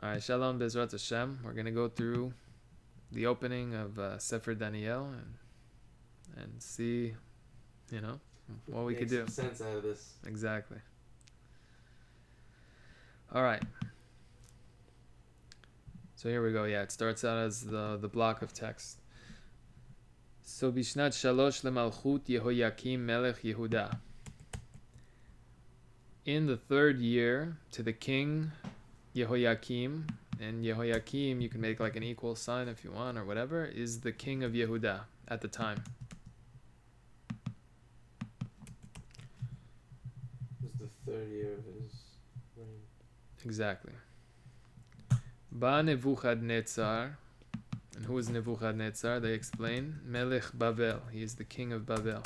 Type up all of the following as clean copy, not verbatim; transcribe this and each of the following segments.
All right, Shalom Bezrat Hashem. We're going to go through the opening of Sefer DaNiiEL and see, what we could do. Make some sense out of this. Exactly. All right. So here we go. Yeah, it starts out as the block of text. So Bishnat Shalosh Lemalchut Yehoyakim Melech Yehuda. In the third year to the king Yehoyakim, and Yehoyakim, you can make like an equal sign if you want or whatever, is the king of Yehuda at the time. It was the third year of his reign. Exactly. Ba Nebuchadnezzar, and who is Nebuchadnezzar? They explain, Melech Bavel. He is the king of Bavel.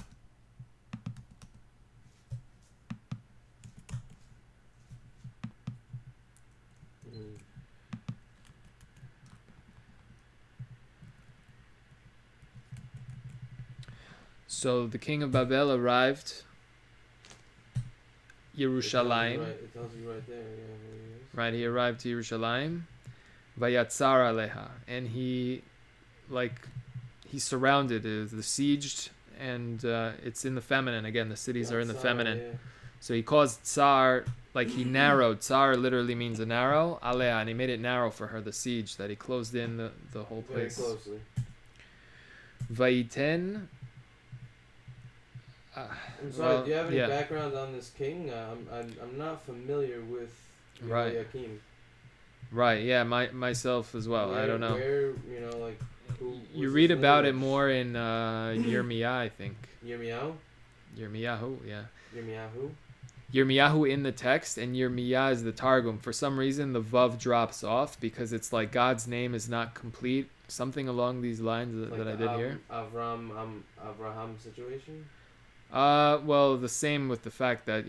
So the king of Babel arrived Yerushalayim. It tells you right there. Yeah, right, he arrived to Yerushalayim. Vayatzar aleha, and he surrounded, the sieged, and it's in the feminine again. The cities are in the feminine. Yeah. So he caused tsar, like he narrowed. Tsar literally means a narrow. Aleha, and he made it narrow for her, the siege, that he closed in the whole place. Very closely. Vayiten. I'm sorry. Do you have any background on this king? I'm not familiar with Yehoyakim. Right. Yeah. Myself as well. I don't know. Where who you read about it more in Yirmiyah, I think. Yirmiyahu. Yirmiyahu. Yeah. Yirmiyahu. Yirmiyahu in the text, and Yirmiyah is the Targum. For some reason, the vav drops off because it's like God's name is not complete. Something along these lines that I did here. Avraham situation. Well, the same with the fact that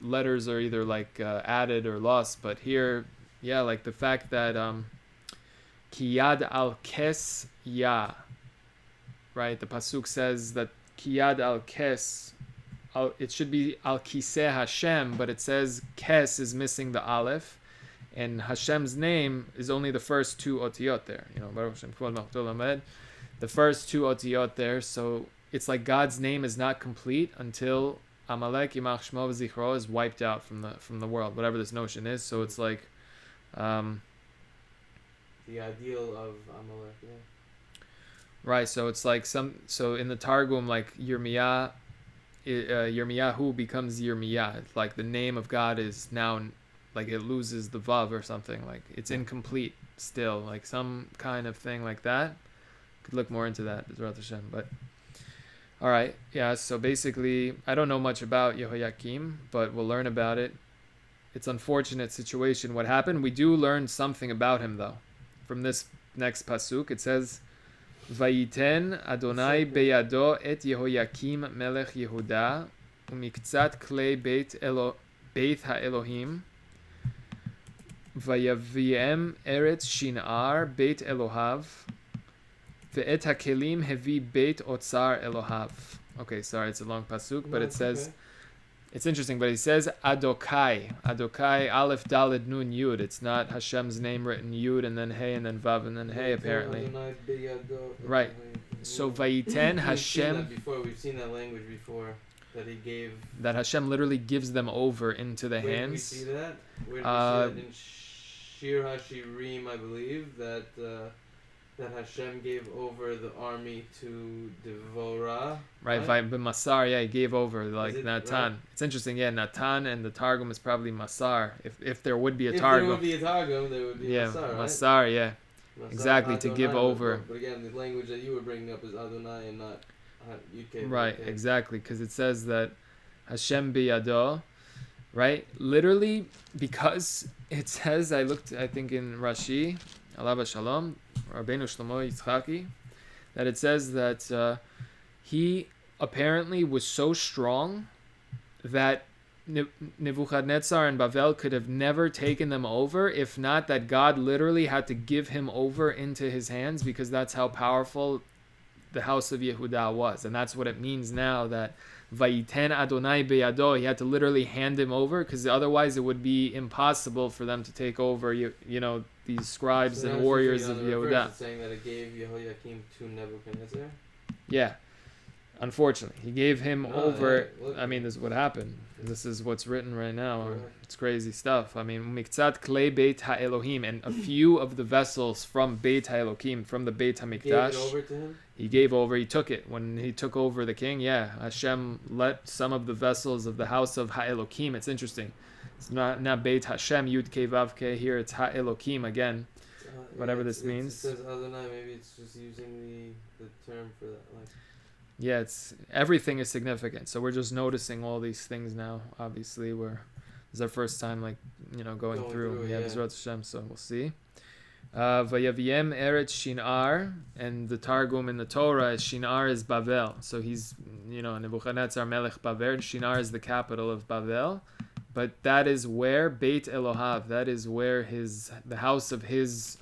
letters are either like added or lost, but here, yeah, like the fact that Kiyad al Kes Ya, right? The pasuk says that Kiyad al Kes, it should be al Kiseh Hashem, but it says Kes is missing the aleph, and Hashem's name is only the first two otiyot there. Baruch Hashem Kol Malchuto Lamed, the first two otiyot there. So it's like God's name is not complete until Amalek Yimach Shmo V'Zichro is wiped out from the world, whatever this notion is. So it's like the ideal of Amalek, yeah. Right, so it's like so in the Targum, like Yirmiyahu becomes Yirmiyah. It's like the name of God is now, like it loses the vav or something, like it's incomplete still, like some kind of thing like that. Could look more into that, B'ezrat Hashem, but all right, yeah. So basically, I don't know much about Yehoyakim, but we'll learn about it. It's unfortunate situation what happened. We do learn something about him though. From this next pasuk, it says, "Vayiten Adonai beyado et Yehoyakim melech Yehuda umiktzat klei beit haElohim vayaviem eretz shinar beit Elohav ve'et hakelim hevi beit otzar Elohav." Okay, sorry, it's a long pasuk, but it says. Okay. It's interesting, but he says Adokai, Aleph Daled Nun Yud. It's not Hashem's name written Yud and then Hey and then Vav and then Hey apparently. Right. So Vayiten Hashem. We've seen that language before that he gave. That Hashem literally gives them over into the hands. Did we see that? Where did we see that? In Shir HaShirim, I believe that Hashem gave over the army to Devorah. Right, but Masar, yeah, he gave over like Natan. Right? It's interesting, yeah, Natan and the Targum is probably Masar. If there would be a Targum. If there would be a Targum, there would be Masar, right? Masar, yeah. Masar, exactly, Adonai, to give over. But again, the language that you were bringing up is Adonai and not UK. Right, exactly, because it says that Hashem biyado, right? Literally, because it says, I think in Rashi, Alav Shalom, Rabbeinu Shlomo Yitzchaki, that it says that he apparently was so strong that Nebuchadnezzar and Bavel could have never taken them over, if not that God literally had to give him over into his hands, because that's how powerful the house of Yehuda was. And that's what it means now that Vayiten Adonai beyado. He had to literally hand him over because otherwise it would be impossible for them to take over. You know, these scribes and warriors of Yehuda. It's saying that it gave Yehoiakim to Nebuchadnezzar. Yeah, unfortunately, he gave him over. I mean, this is what happened. This is what's written right now. Correct. It's crazy stuff. I mean, miktzat klei Beit HaElohim, and a few of the vessels from Beit HaElohim, from the Beit HaMikdash. Gave it over to him? He gave over. He took it when he took over the king. Yeah, Hashem let some of the vessels of the house of HaElohim. It's interesting. It's not Beit Hashem Yud Kei Vav Kei. Here it's HaElohim again. Whatever this means. It says Adonai. Maybe it's just using the term for that. Like. Yeah, it's everything is significant. So we're just noticing all these things now. Obviously, this is our first time, like, you know, going through. Yeah, B'ezrat Hashem. So we'll see. Vayaviem Eretz Shinar, and the Targum in the Torah is Shinar is Bavel. So he's, you know, Nebuchadnezzar Melech Bavel. Shinar is the capital of Bavel, but that is where Beit Elohav. That is where the house of his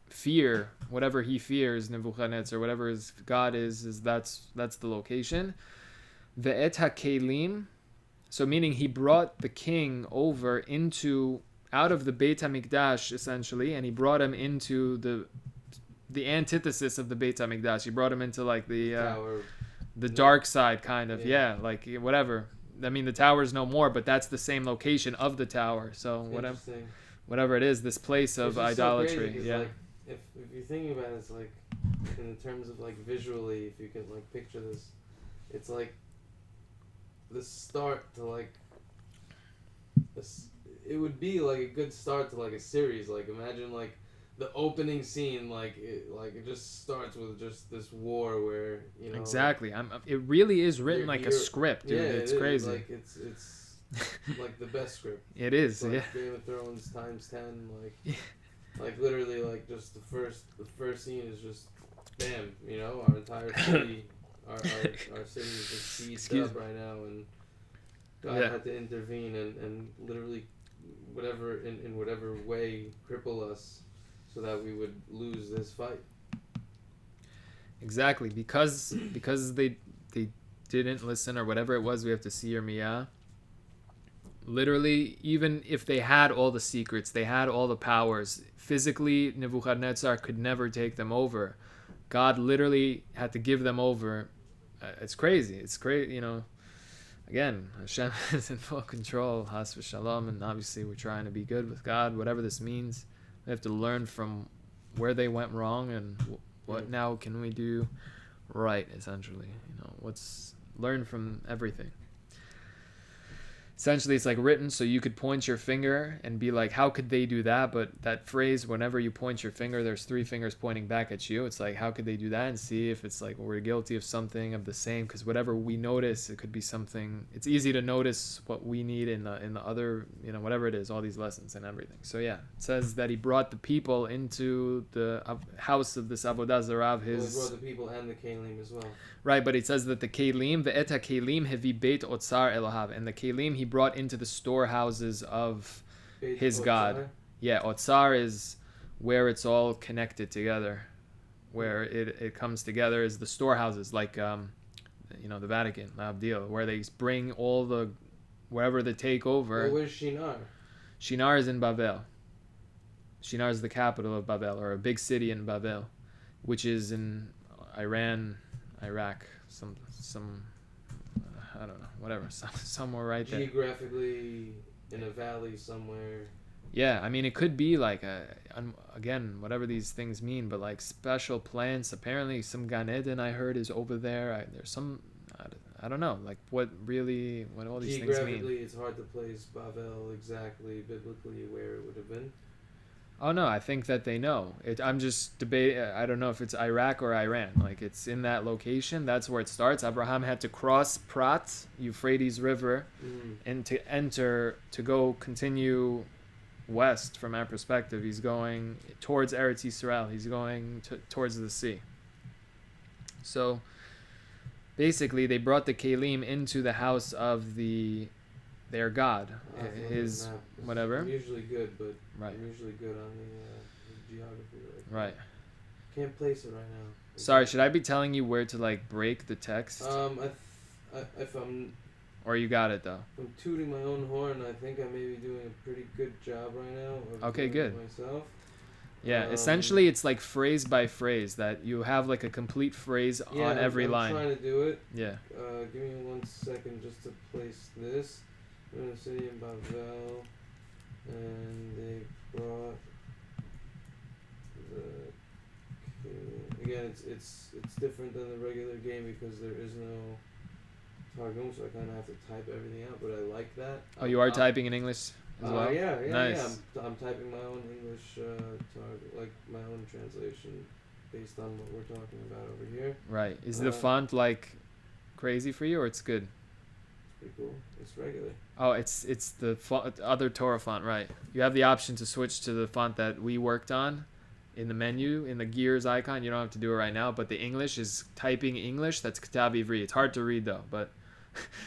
fear, whatever he fears, Nebuchadnezzar, whatever his God is that's the location. Ve'et HaKelim, so meaning he brought the king over out of the Beit HaMikdash, essentially, and he brought him into the antithesis of the Beit HaMikdash. He brought him into like the dark side, kind of. Yeah, like whatever. I mean, the tower is no more, but that's the same location of the tower. So whatever it is, this place of idolatry. So yeah. Like, if you're thinking about it, it's like in terms of like visually, if you can like picture this, it's like the start to like this. It would be like a good start to like a series. Like imagine like the opening scene, like it just starts with just this war where, you know. Exactly. It really is written like a script, dude. Yeah, it's crazy. Like it's like the best script. It is. It's like yeah. Game of Thrones times 10. Like like literally like just the first scene is just bam. You know, our entire city, our city is just sieged up right now, and God had to intervene and literally whatever in whatever way cripple us so that we would lose this fight. Exactly, because they didn't listen or whatever it was. We have to see Yirmiyah. Literally, even if they had all the secrets, they had all the powers, physically Nebuchadnezzar could never take them over. God literally had to give them over. It's crazy. It's great, you know. Again, Hashem is in full control, Has v'Shalom, and obviously we're trying to be good with God, whatever this means. We have to learn from where they went wrong and what now can we do right, essentially. You know, learn from everything. Essentially, it's like written so you could point your finger and be like, how could they do that? But that phrase, whenever you point your finger, there's 3 fingers pointing back at you. It's like, how could they do that? And see if it's like we're guilty of something of the same. Because whatever we notice, it could be something. It's easy to notice what we need in the other, you know, whatever it is, all these lessons and everything. So yeah, it says that he brought the people into the house of this Avodah Zarah of his. He brought the people and the Kelim as well. Right, but it says that the Kelim, ve'et HaKelim hevi Beit Otzar Elohav, and the Kelim he brought into the storehouses of his God. Yeah, Otzar is where it's all connected together, where it comes together is the storehouses, like you know, the Vatican, DaNiiEL, where they bring all the wherever they take over. Well, where's Shinar? Shinar is in Bavel. Shinar is the capital of Bavel, or a big city in Bavel, which is in Iran, Iraq, some I don't know, whatever, somewhere right there. Geographically in a valley somewhere. Yeah, I mean, it could be like again, whatever these things mean, but like special plants. Apparently, some Gan Eden I heard is over there. There's some, I don't know, like what all these things mean. Geographically, it's hard to place Bavel exactly biblically where it would have been. Oh no, I think that they know. I'm just debating. I don't know if it's Iraq or Iran. Like it's in that location. That's where it starts. Abraham had to cross Prat, Euphrates River, and to go continue west from our perspective. He's going towards Eretz Yisrael. He's going towards the sea. So basically, they brought the Kelim into the house of their God, his whatever. I'm usually good, but right. I'm usually good on the geography. Right. Can't place it right now. Sorry, should I be telling you where to like break the text? if I'm Or you got it though? I'm tooting my own horn. I think I may be doing a pretty good job right now of Okay, doing good. it myself. Yeah, essentially it's like phrase by phrase that you have like a complete phrase on every I'm line. trying to do it. Yeah. Give me 1 second just to place this. I'm in a city in Bavel, and they brought the again. It's different than the regular game because there is no Targum, so I kind of have to type everything out. But I like that. Oh, you are typing in English as well? Yeah. Nice. I'm typing my own English, like my own translation based on what we're talking about over here. Right. Is the font like crazy for you, or it's good? It's pretty cool. It's regular. Oh, it's the other Torah font, right? You have the option to switch to the font that we worked on in the menu, in the gears icon. You don't have to do it right now, but the English is typing English. That's Ketav Ivri. It's hard to read though, but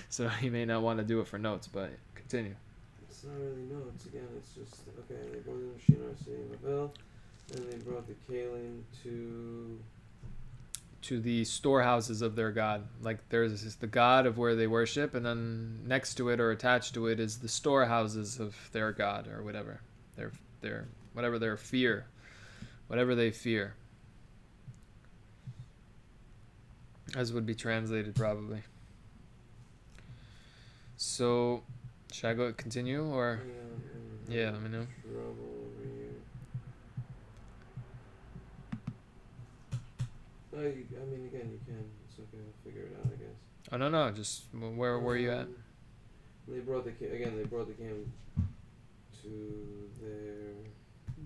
so you may not want to do it for notes, but continue. It's not really notes. Again, it's just okay. They brought the machine RC in Babel, and they brought the Kalim to the storehouses of their god. Like there's the god of where they worship, and then next to it or attached to it is the storehouses of their god or whatever. Their whatever their fear, whatever they fear, as would be translated probably. So, should I go continue or? Yeah, let me know. I mean, again, you can. It's okay. I'll figure it out, I guess. Oh no, just where were you at? They brought the cam to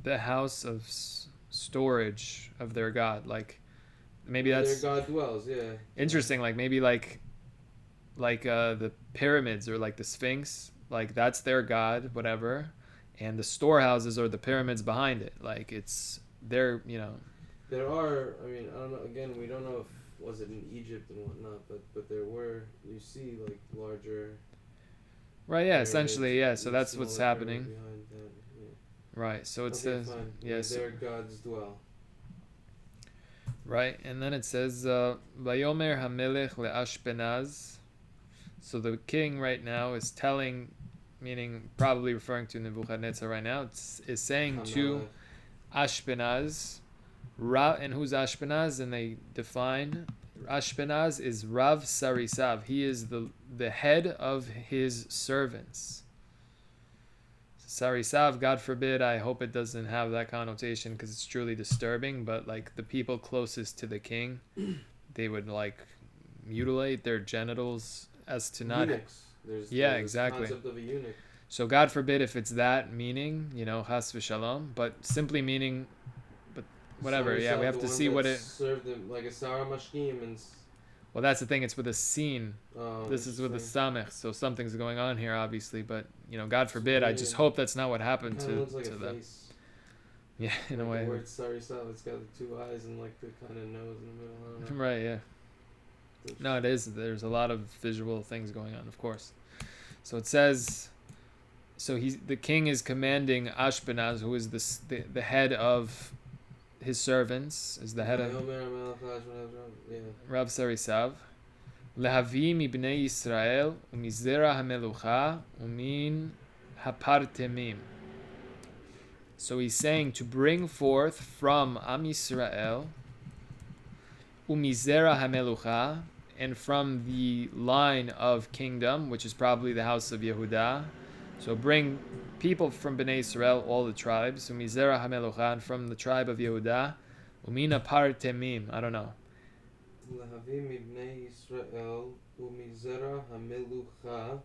the house of storage of their god. Like maybe that's their god dwells. Yeah. Interesting. Like maybe like the pyramids or like the Sphinx. Like that's their god, whatever, and the storehouses or the pyramids behind it. Like it's their, There are, I mean, I don't know, again, we don't know if, was it in Egypt and whatnot, but there were, you see, like, larger... Right, yeah, essentially, yeah, so that's what's happening. Behind that, yeah. Right, so it says... Fine. Yes. Their gods dwell. Right, and then it says, Vayomer HaMelech le'Ashpenaz. So the king right now is telling, meaning probably referring to Nebuchadnezzar right now, is saying to Ashpenaz... and who's Ashpenaz? And they define Ashpenaz is Rav Sarisav. He is the head of his servants. Sarisav, God forbid, I hope it doesn't have that connotation because it's truly disturbing, but like the people closest to the king, they would like mutilate their genitals as to not... Eunuchs. There's exactly. Concept of a eunuch. So God forbid if it's that meaning, Chas v'shalom, but simply meaning... Whatever, yeah, we have to see what it... served them like a Sarah Mashkim and... Well, that's the thing, it's with a sin. This is with a samech, so something's going on here, obviously, but, God forbid, I just hope that's not what happened to them. Face. Yeah, in a way. The word Sarisav, it's got the 2 eyes and like the kind of nose in the middle, I don't know. Right, yeah. No, it is, there's a lot of visual things going on, of course. So it says... So the king is commanding Ashpenaz, who is the head of... his servants, is the head of Rav Sarisav, Lehavi mibnei Yisrael umizera hamelucha umin hapartemim. So he's saying to bring forth from Am Yisrael umizera hamelucha, and from the line of kingdom, which is probably the house of Yehuda. So bring people from Bnei Israel, all the tribes, umizera hamelucha, and from the tribe of Yehuda, umina partemim. I don't know. Lehavim ibnei Israel umizera hamelucha.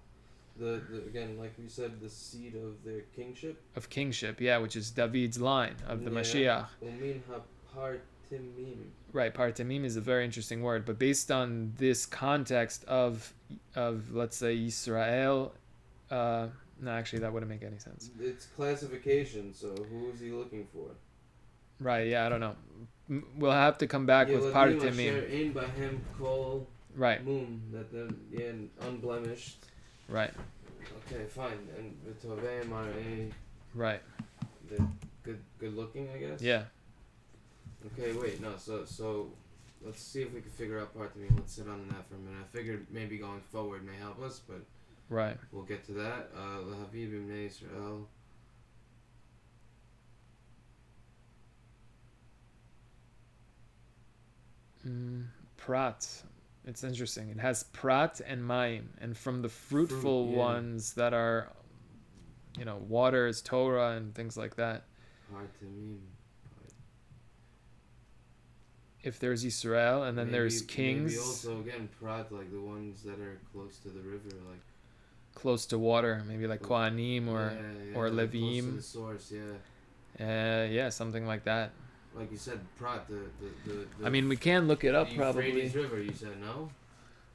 The again, like we said, the seed of their kingship. Of kingship, yeah, which is David's line of the Mashiach. Umin hapartemim. Right, partemim is a very interesting word, but based on this context of let's say Israel. No, actually, that wouldn't make any sense. It's classification, so who is he looking for? Right, yeah, I don't know. We'll have to come back with Partemim. Right. That they're unblemished. Right. Okay, fine. And V'toveim are right. The good looking, I guess? Yeah. Okay, wait, no, so let's see if we can figure out part of me. Let's sit on that for a minute. I figured maybe going forward may help us, but Right. we'll get to that. L'Haviv Ibn Israel. Prat. It's interesting. It has prat and mayim, and from the fruitful Fruit, yeah. ones that are, water is Torah and things like that. Partamim. If there's Yisrael, and then Maybe- there's kings Maybe also again prat, like the ones that are close to the river, like close to water, maybe like Kohanim or like close to Levim. the source, yeah. Yeah, something like that. Like you said, prat. The I mean, we can look it up the probably. Euphrates River. You said no.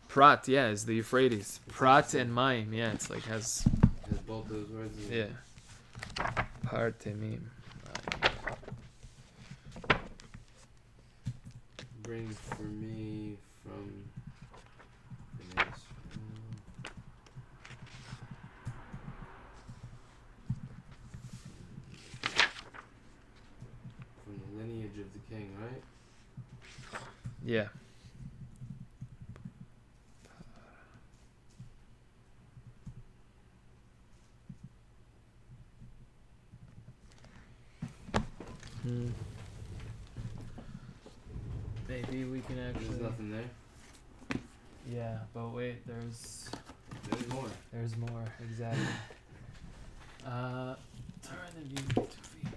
Prat, yeah, is the Euphrates. Prat and mayim, yeah, it's like has Has both those words. In it. yeah. Partemim. Bring for me from Israel. From the lineage of the king, right? Yeah. Maybe we can There's actually. nothing there. Yeah, but wait, there's more. There's more, exactly. Turn the view to feet.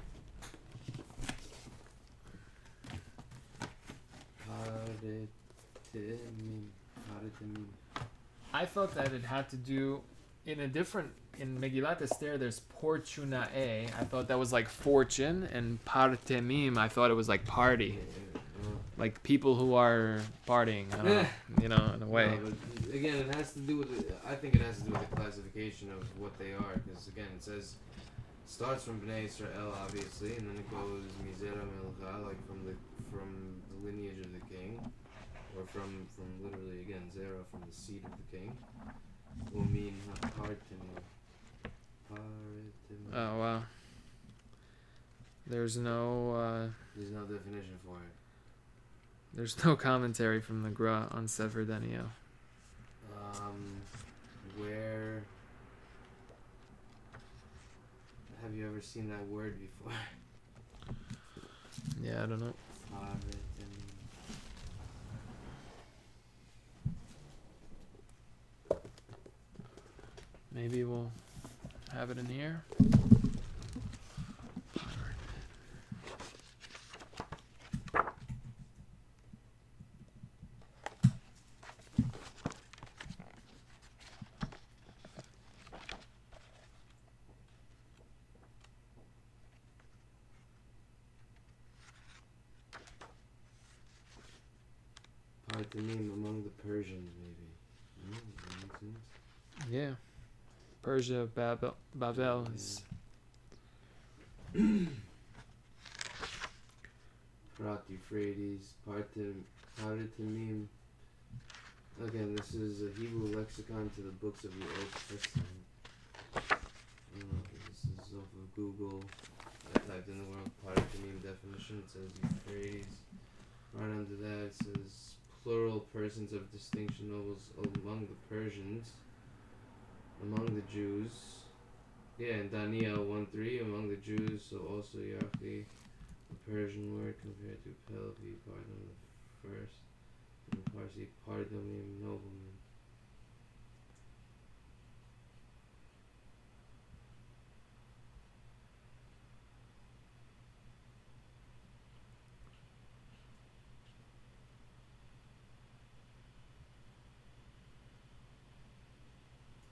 Paratimim. I thought that it had to do in Megillat Esther. There's Portunae. I thought that was like fortune, and Partemim. I thought it was like party, like people who are partying. I don't know, in a way. No, but again, it has to do with. I think it has to do with the classification of what they are, because again, it says starts from Bnei Israel, obviously, and then it goes Mizera Melcha, like from the lineage of the king, or from literally again Zerah, from the seed of the king. Umin Partimim. Oh wow. There's no definition for it. There's no commentary from the Gra on Sefer DaNiiEL. Where have you ever seen that word before? Yeah, I don't know. Maybe we'll have it in here. Partimim among the Persians, maybe. That makes sense. Yeah. Persia, Babel is. Prat, Euphrates, Partimim. Again, this is a Hebrew lexicon to the books of the Old Testament. This is off of Google. I typed in the word Partimim definition. It says Euphrates. Right under that it says plural persons of distinction nobles among the Persians, among the Jews. Yeah, and DaNiiEL 1:3 among the Jews, so also Yafi, the Persian word compared to Pelvi, pardon the first, and Parsi Pardomim nobleman.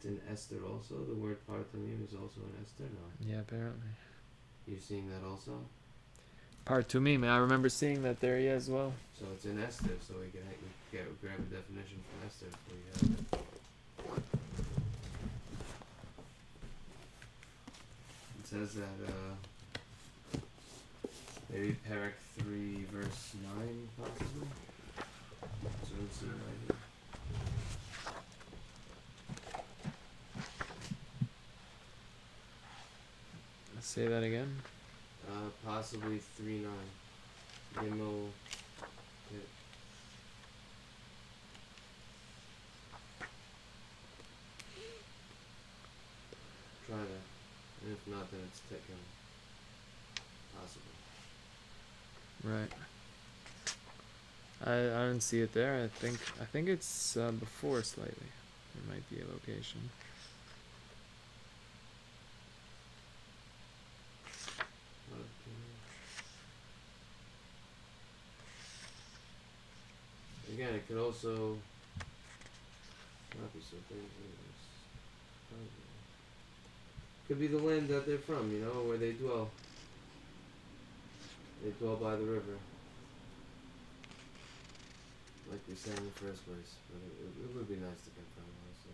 In Esther also, the word Partamim is also in Esther now. Yeah, apparently. You're seeing that also? Partumim, I remember seeing that there, yeah, as well. So it's in Esther, so we can grab a definition from Esther before you have it. It says that, maybe Parak 3 verse 9 possibly? So let's see right here. Say that again. Possibly 3:9. Gimel. try that. And if not, then it's taken possible. Right. I don't see it there. I think it's before slightly. There might be a location. Again, it could also not be so dangerous. Could be the land that they're from, you know, where they dwell. They dwell by the river. Like we said in the first place. But it would be nice to confirm, honestly.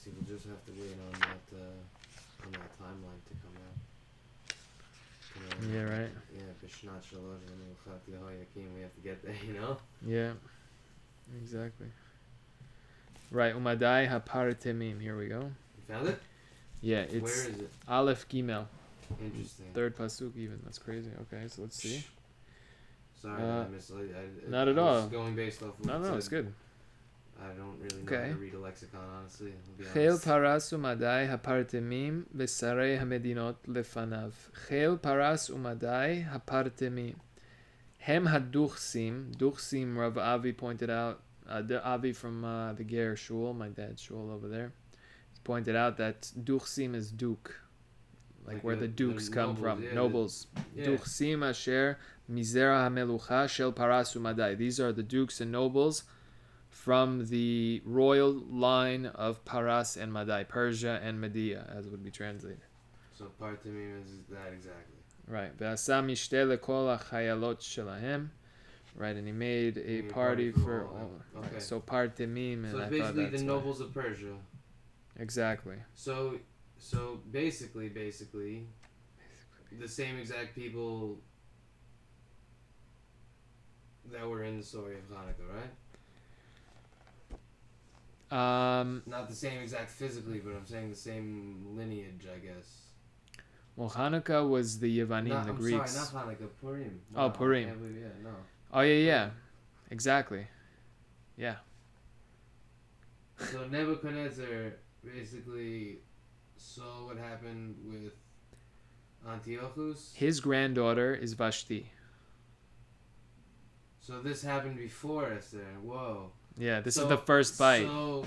See, we'll just have to wait on that timeline to come out. Yeah, right. Yeah, Bishnat Shalosh Lemuchat Yehoyakim, we have to get there, you know? Yeah. Exactly. Right, Umadai Haparatemim. Here we go. You found it? Yeah, it's Where is it? Aleph Gimel. Interesting. Third pasuk even. That's crazy. Okay, so let's see. Sorry, I misled. Not at I was all. going based off what No, it's good. I don't really know how to read a lexicon, honestly. I'll be Chel honest. paras umadai hapartemim v'sarei hamedinot lefanav. Chel paras umadai hapartemim. Hem haduchsim. Duchsim, Rav Avi pointed out. The Avi from the Ger Shul, my dad's shul over there, pointed out that duchsim is duke, like where the dukes come from, nobles. Duchsim asher mizera hamelucha shel paras umadai. These are the dukes and nobles from the royal line of Paras and Madai, Persia and Media, as would be translated. So Partimim is that exactly. Right. Ve'asa mishteh lekol hachayalot shelahem. Right, and he made a party for all. Okay. Right, so Partemim, and so I it's thought basically that's the nobles of Persia. Exactly. So basically, the same exact people that were in the story of Hanukkah, right? Not the same exact physically, but I'm saying the same lineage, I guess. Well, Hanukkah was the Yevanim, the Greeks. Sorry, not Hanukkah, Purim. No, Purim. No. Oh, yeah. Exactly. Yeah. So Nebuchadnezzar basically saw what happened with Antiochus. His granddaughter is Vashti. So this happened before Esther. Whoa. Yeah, this is the first bite. So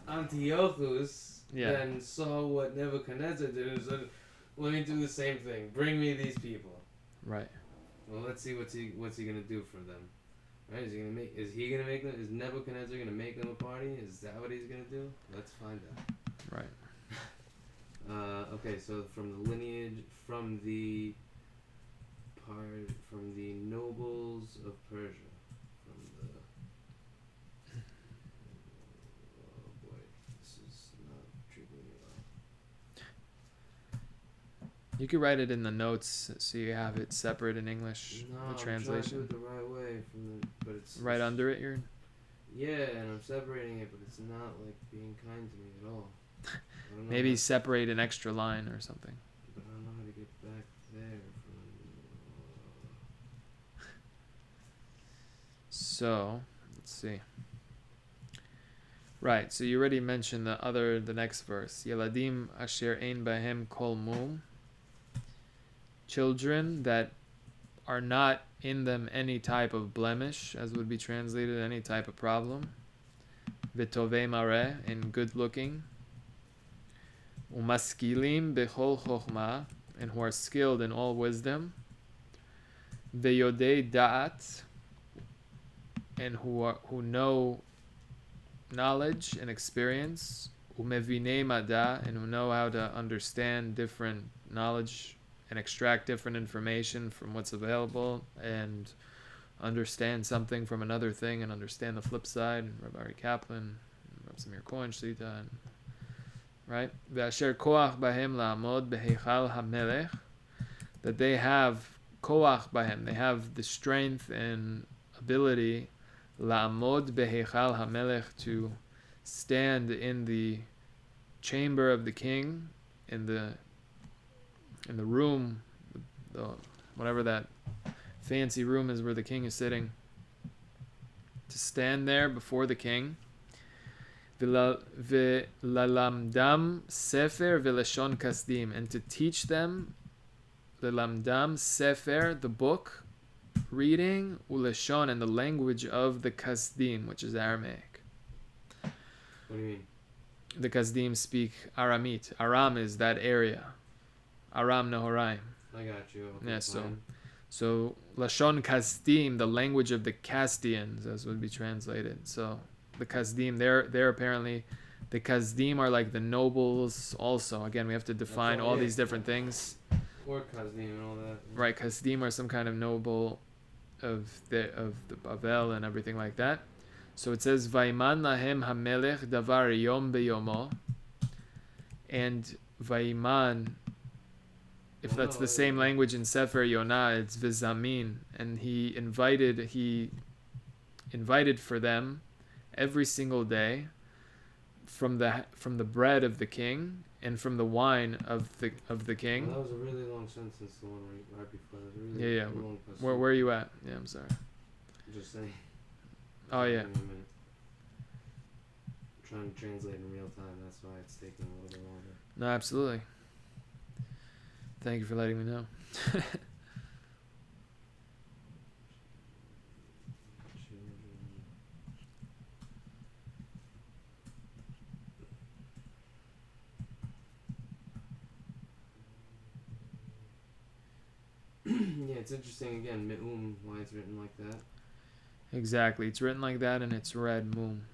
Antiochus then saw what Nebuchadnezzar did and said, let me do the same thing. Bring me these people. Right. Well, let's see what's he gonna do for them. Right? Is he gonna make them? Is Nebuchadnezzar gonna make them a party? Is that what he's gonna do? Let's find out. Right. Okay, so from the lineage, from the nobles of Persia, oh boy, this is not treating me well. You could write it in the notes so you have it separate in English, the translation. I'm trying to do it the right way, but it's right under it. You're. Yeah, and I'm separating it, but it's not like being kind to me at all. Maybe separate an extra line or something. But I don't know how to get back there. So, let's see. Right, so you already mentioned the next verse. Yeladim asher ein bahem kol mum. Children that are not in them any type of blemish, as would be translated, any type of problem. V'tovei mareh, and good looking. Umaskilim bechol chokhmah, and who are skilled in all wisdom. Ve'yodei da'at, and who know knowledge and experience. Umevinei mada, and who know how to understand different knowledge and extract different information from what's available and understand something from another thing and understand the flip side. Rabbi Ari Kaplan, Rabbi Samir Cohen, Shlita, right? Ve'asher koach bahem la'amod beheichal hamelech, that they have koach bahem, they have the strength and ability la'amod beheichal hamelech, to stand in the chamber of the king, in the room, the whatever that fancy room is where the king is sitting, to stand there before the king. V'lalamdam sefer v'lashon kasdim, and to teach them lelamdam sefer, the book, reading, ulashon, and the language of the kasdim, which is Aramaic. What do you mean? The kasdim speak Aramite. Aram is that area. Aram Nahoraim. I got you. Okay, Yeah, fine. so Lashon Kasdim, the language of the Kastians, as would be translated. So the Kasdim, they're apparently, the Kasdim are like the nobles also. Again, we have to define all these different things. Or Kazdim and all that. Right, Kasdim are some kind of noble of the Bavel and everything like that. So it says Vaiman lahem hamelech davar yom beyomo, and Vaiman, if that's the same language in Sefer Yonah, it's Vizamin, and he invited for them every single day from the bread of the king and from the wine of the king. Well, that was a really long sentence, the one right before. That was a really long question. Where are you at? Yeah, I'm sorry. Just saying. Oh yeah. I'm trying to translate in real time. That's why it's taking a little bit longer. No, absolutely. Thank you for letting me know. Yeah, it's interesting again, Me'um, why it's written like that. Exactly. It's written like that and it's red moon.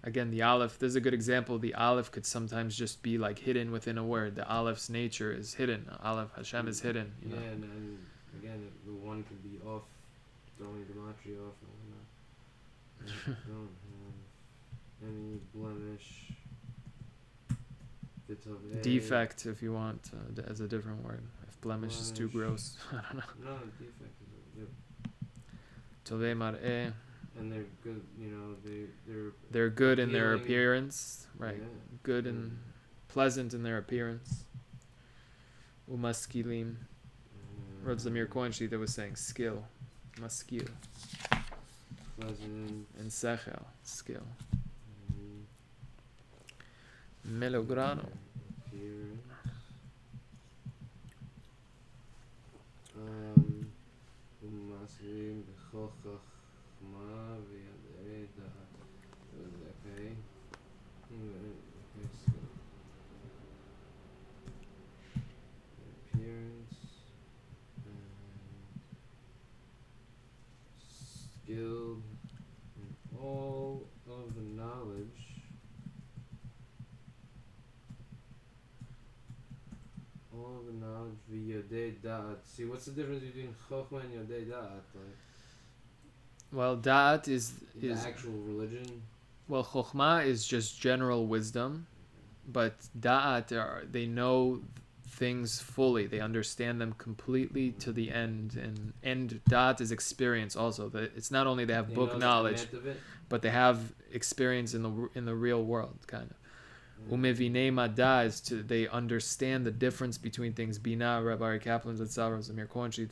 Again, the aleph, there's a good example. The aleph could sometimes just be like hidden within a word. The aleph's nature is hidden. Aleph, Hashem is hidden. You know? And again, the one could be off, throwing gematria off. Don't have any blemish. Defect, if you want, as a different word. If blemish is too gross. I don't know. No, defect is good. Tovei mar'eh. And they're good, they're good in their appealing. appearance, right? Yeah. Good and pleasant in their appearance. Umaskilim. Rav Zamir Kohenshi that was saying skill. Maskil. Pleasant. And sechel, skill. Melograno. Appearance. Umaslim b'chochach. Okay. Appearance and skilled in all of the knowledge. All of the knowledge via da'at. See, what's the difference between chokhmah and yodei da'at? Well, da'at is the actual religion. Well, chokhmah is just general wisdom, but da'at they know things fully. They understand them completely to the end, and da'at is experience also. That it's not only they have book knowledge, but they have experience in the real world, kind of. Umevinei mada is they understand the difference between things. Bina, Rabbi Kaplan, Zatzal, Zamir Kohenshi,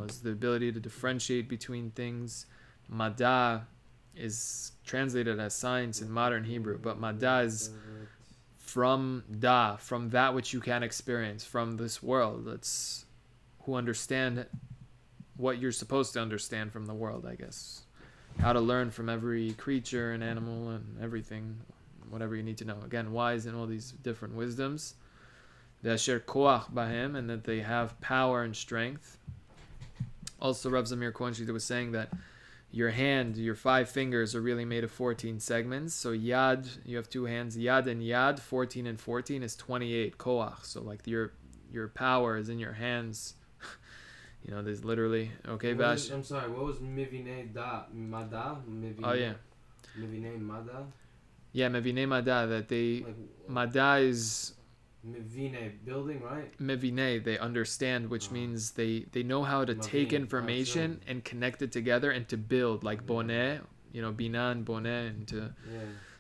is the ability to differentiate between things. Mada is translated as science in modern Hebrew, but mada is from that which you can experience, from this world. It's who understand what you're supposed to understand from the world, I guess. How to learn from every creature and animal and everything, whatever you need to know. Again, wise in all these different wisdoms. Ve'asher koach bahem, and that they have power and strength. Also, Rav Zamir Kohenshi was saying that your hand, your 5 fingers are really made of 14 segments. So yad, you have 2 hands. Yad and yad, 14 and 14 is 28 koach. So like your power is in your hands. There's literally Vash. I'm sorry. What was mivine mada? Oh yeah. Mivine mada. Yeah, mevine mada. That mada is. Mevine, building, right? Mevine, they understand, which means they know how to take information and connect it together and to build, like boneh, bina and boneh, and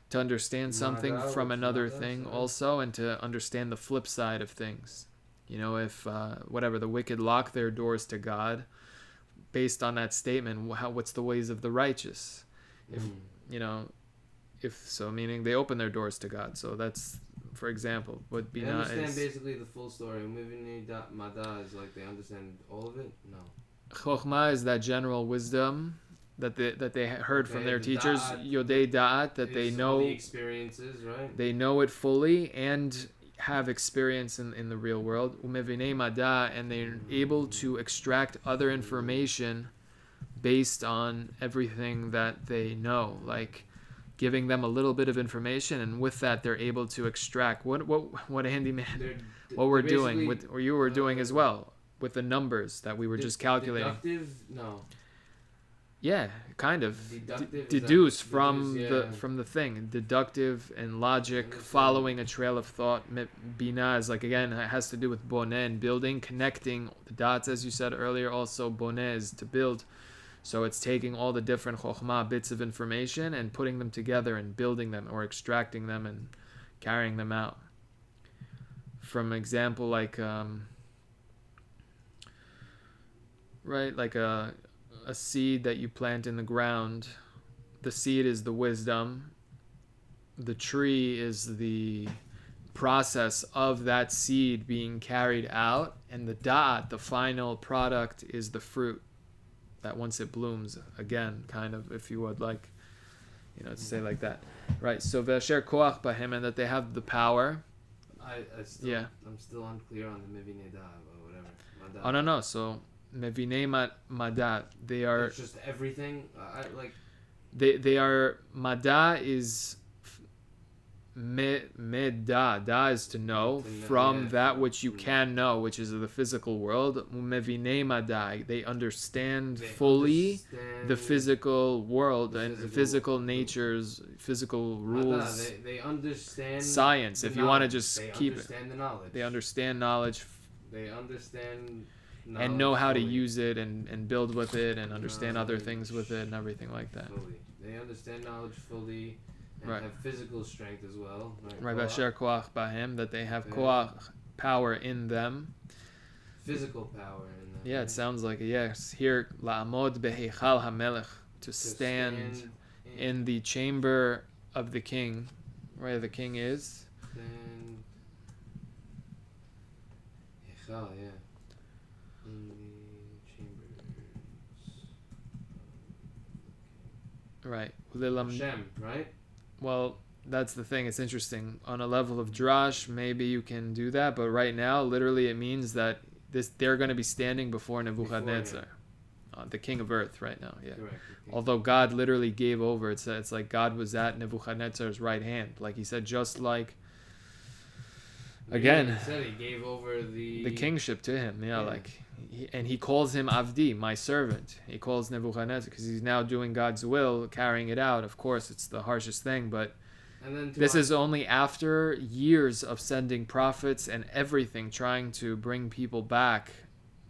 to understand something Mada, from what's another mada, thing sorry? also, and to understand the flip side of things. If whatever, the wicked lock their doors to God, based on that statement, what's the ways of the righteous? If you know, if so, meaning they open their doors to God. So that's, for example, what They Bina understand is. basically the full story. Mada is like they understand all of it? No. Chokhmah is that general wisdom that they heard from their teachers. Yodei Da'at, that they know all the experiences, right? They know it fully and have experience in the real world. Umevinei Mada, and they're able to extract other information based on everything that they know, like giving them a little bit of information, and with that they're able to extract what a handyman what we're doing with, or you were doing as well, with the numbers that we were just calculating. Deductive? No. Yeah, kind of deduce from the thing, deductive and logic, following a trail of thought. Bina is like, again, it has to do with boneh and building, connecting the dots, as you said earlier. Also, boneh is to build. So it's taking all the different chokhmah bits of information and putting them together and building them, or extracting them and carrying them out. From example, like like a seed that you plant in the ground. The seed is the wisdom. The tree is the process of that seed being carried out, and the da'at, the final product, is the fruit that once it blooms again, kind of, if you would like, to say like that, right? So ve'asher koach bahem, and that they have the power. I'm still unclear on the Mevine Da, or whatever. Mada. Oh no. So mevinei Mada, they are. It's just everything. They are, Mada is Meda. Da is to know, from that which you can know, which is the physical world. Mevinei Mada, they understand fully the physical world and the physical natures, physical rules. They understand science, if you want to just keep it. They understand the knowledge. They understand knowledge. They understand knowledge and know how fully. to use it and build with it and understand other things with it and everything like that. Fully. They understand knowledge fully and have physical strength as well. Right, Vasher koach bahem, that they have koach, power in them. Physical power in them. Yeah, it sounds like it. Yes. Here, la'amod beheichal hamelech, to stand in the chamber of the king, where the king is. Stand. Heichal, yeah. In the chambers. Right. Hashem, right? Well, that's the thing. It's interesting. On a level of drash, maybe you can do that, but right now, literally, it means that they're going to be standing before Nebuchadnezzar, the king of earth, right now. Yeah. Correct. Although God literally gave over, it's like God was at Nebuchadnezzar's right hand, like he said, just like. Again, he said he gave over the kingship to him. And he calls him Avdi, my servant. He calls Nebuchadnezzar because he's now doing God's will, carrying it out. Of course, it's the harshest thing, but this is only after years of sending prophets and everything, trying to bring people back.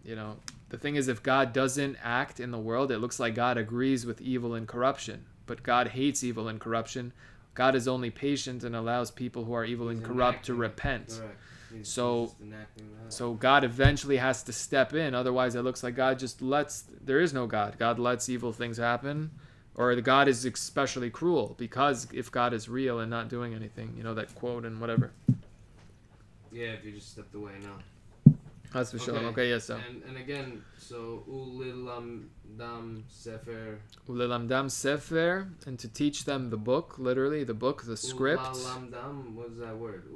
The thing is, if God doesn't act in the world, it looks like God agrees with evil and corruption. But God hates evil and corruption. God is only patient and allows people who are evil and corrupt to repent. So God eventually has to step in. Otherwise, it looks like God just lets. There is no God. God lets evil things happen, or the God is especially cruel, because if God is real and not doing anything, that quote and whatever. Yeah, if you just stepped away now. That's for sure. Okay, yes. So. And again, so ulilamdam sefer. Ulilamdam sefer, and to teach them the book, literally the book, the script. Ulalamdam, what is that word?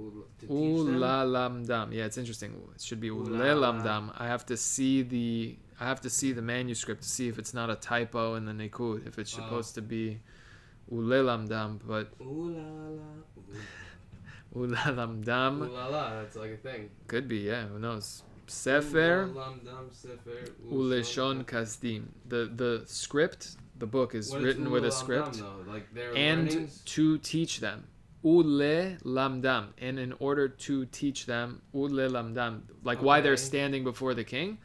Ulalamdam. Yeah, it's interesting. It should be ulelamdam. I have to see the manuscript to see if it's not a typo in the nikud, if it's supposed to be ulelamdam, but. Ulalamdam. Ulala, that's like a thing. Could be, yeah. Who knows? Sefer Uleshon Kasdim. The script, the book is written with a script, and to teach them. Ule lamdam, and in order to teach them, ule lamdam, like why they're standing before the king.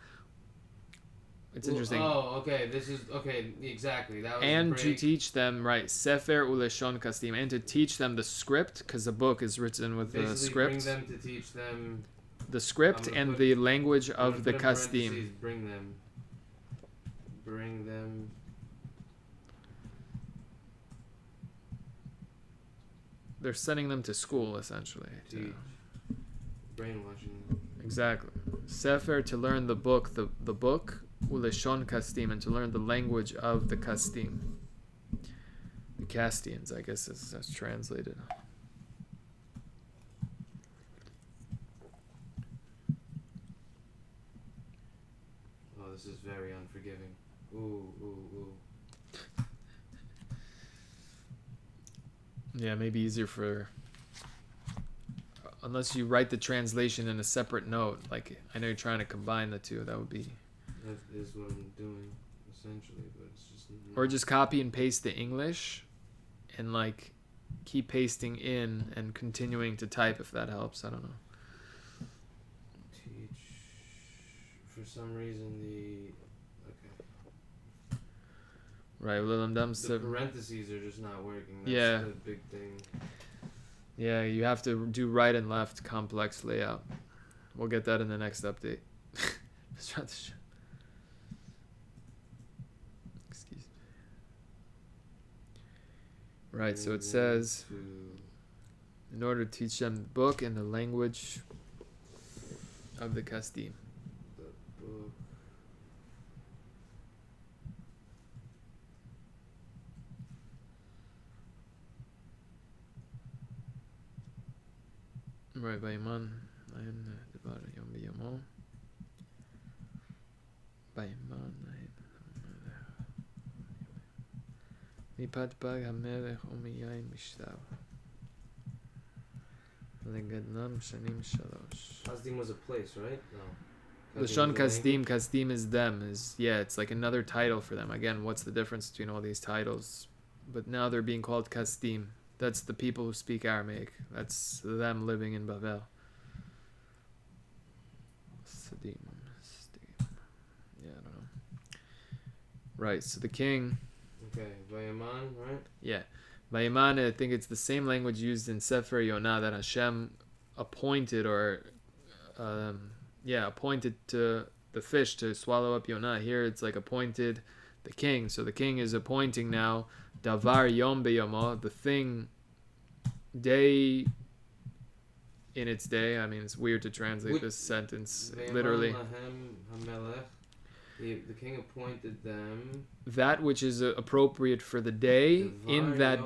It's interesting. Oh, okay. This is okay. Exactly. That was And the to break. teach them, right, Sefer Uleshon Kasdim, and to teach them the script, because a book is written with the Basically, bring script. them to teach them. The I'm script gonna and put. the language I'm gonna of the put in Kasdim. parentheses. Bring them. Bring them. They're sending them to school, essentially. Teach. Brainwashing them. Exactly. Sefer, to learn the book, the book, Uleshon Kasdim, and to learn the language of the Kasdim. The Castians, I guess that's translated. Oh, this is very unforgiving. Ooh, ooh, ooh. Yeah, maybe easier for... Unless you write the translation in a separate note. Like, I know you're trying to combine the two. That would be... That is what I'm doing, essentially, but it's just... Or just copy and paste the English and, like, keep pasting in and continuing to type if that helps. I don't know. Teach... For some reason, the... Okay. Right, The parentheses are just not working. That's Yeah. the big thing. Yeah, you have to do right and left complex layout. We'll get that in the next update. Excuse me. Right, so it says, in order to teach them the book and the language of the Kasdim. The book. Right, Bayman. Yom Biyomo. Bayman. Mipat Bag HaMelech Umiyayin Mishtav. Legadlam Shanim Shalosh. Kasdim was a place, right? No. Lashon was a Kasdim, Kasdim is them. It's like another title for them. Again, what's the difference between all these titles? But now they're being called Kasdim. That's the people who speak Aramaic. That's them living in Bavel. Sadim. Yeah, I don't know. Right, so the king... Okay, Vayaman, right? Yeah. Vayaman, I think it's the same language used in Sefer Yonah that Hashem appointed appointed to the fish to swallow up Yonah. Here it's like appointed the king. So the king is appointing now Davar Yom Beyomo, the thing, day in its day. I mean, it's weird to translate this sentence literally. The king appointed them. That which is appropriate for the day in that.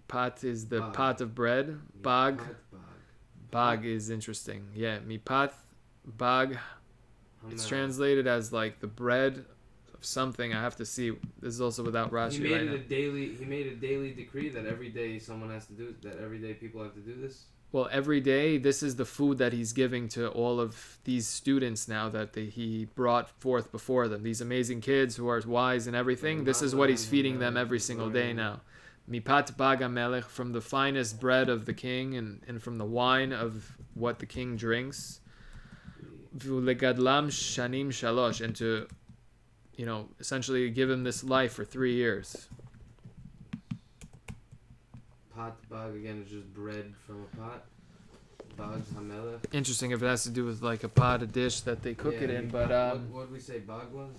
Pat is the pot of bread. Bag. Bag is interesting. Yeah, mipat, bag. It's translated as like the bread of something. I have to see. This is also without Rashi. He made He made a daily decree that every day someone has to do. That every day people have to do this. Well, every day, this is the food that he's giving to all of these students now that he brought forth before them. These amazing kids who are wise and everything. This is what he's feeding them every single day now. Mipat bag HaMelech, from the finest bread of the king and from the wine of what the king drinks. V'ulegadlam shanim shalosh, and to, essentially give him this life for 3 years. Pot bag again is just bread from a pot. Bag HaMelech. Interesting if it has to do with like a pot, a dish that they cook it in, but what did we say bag was?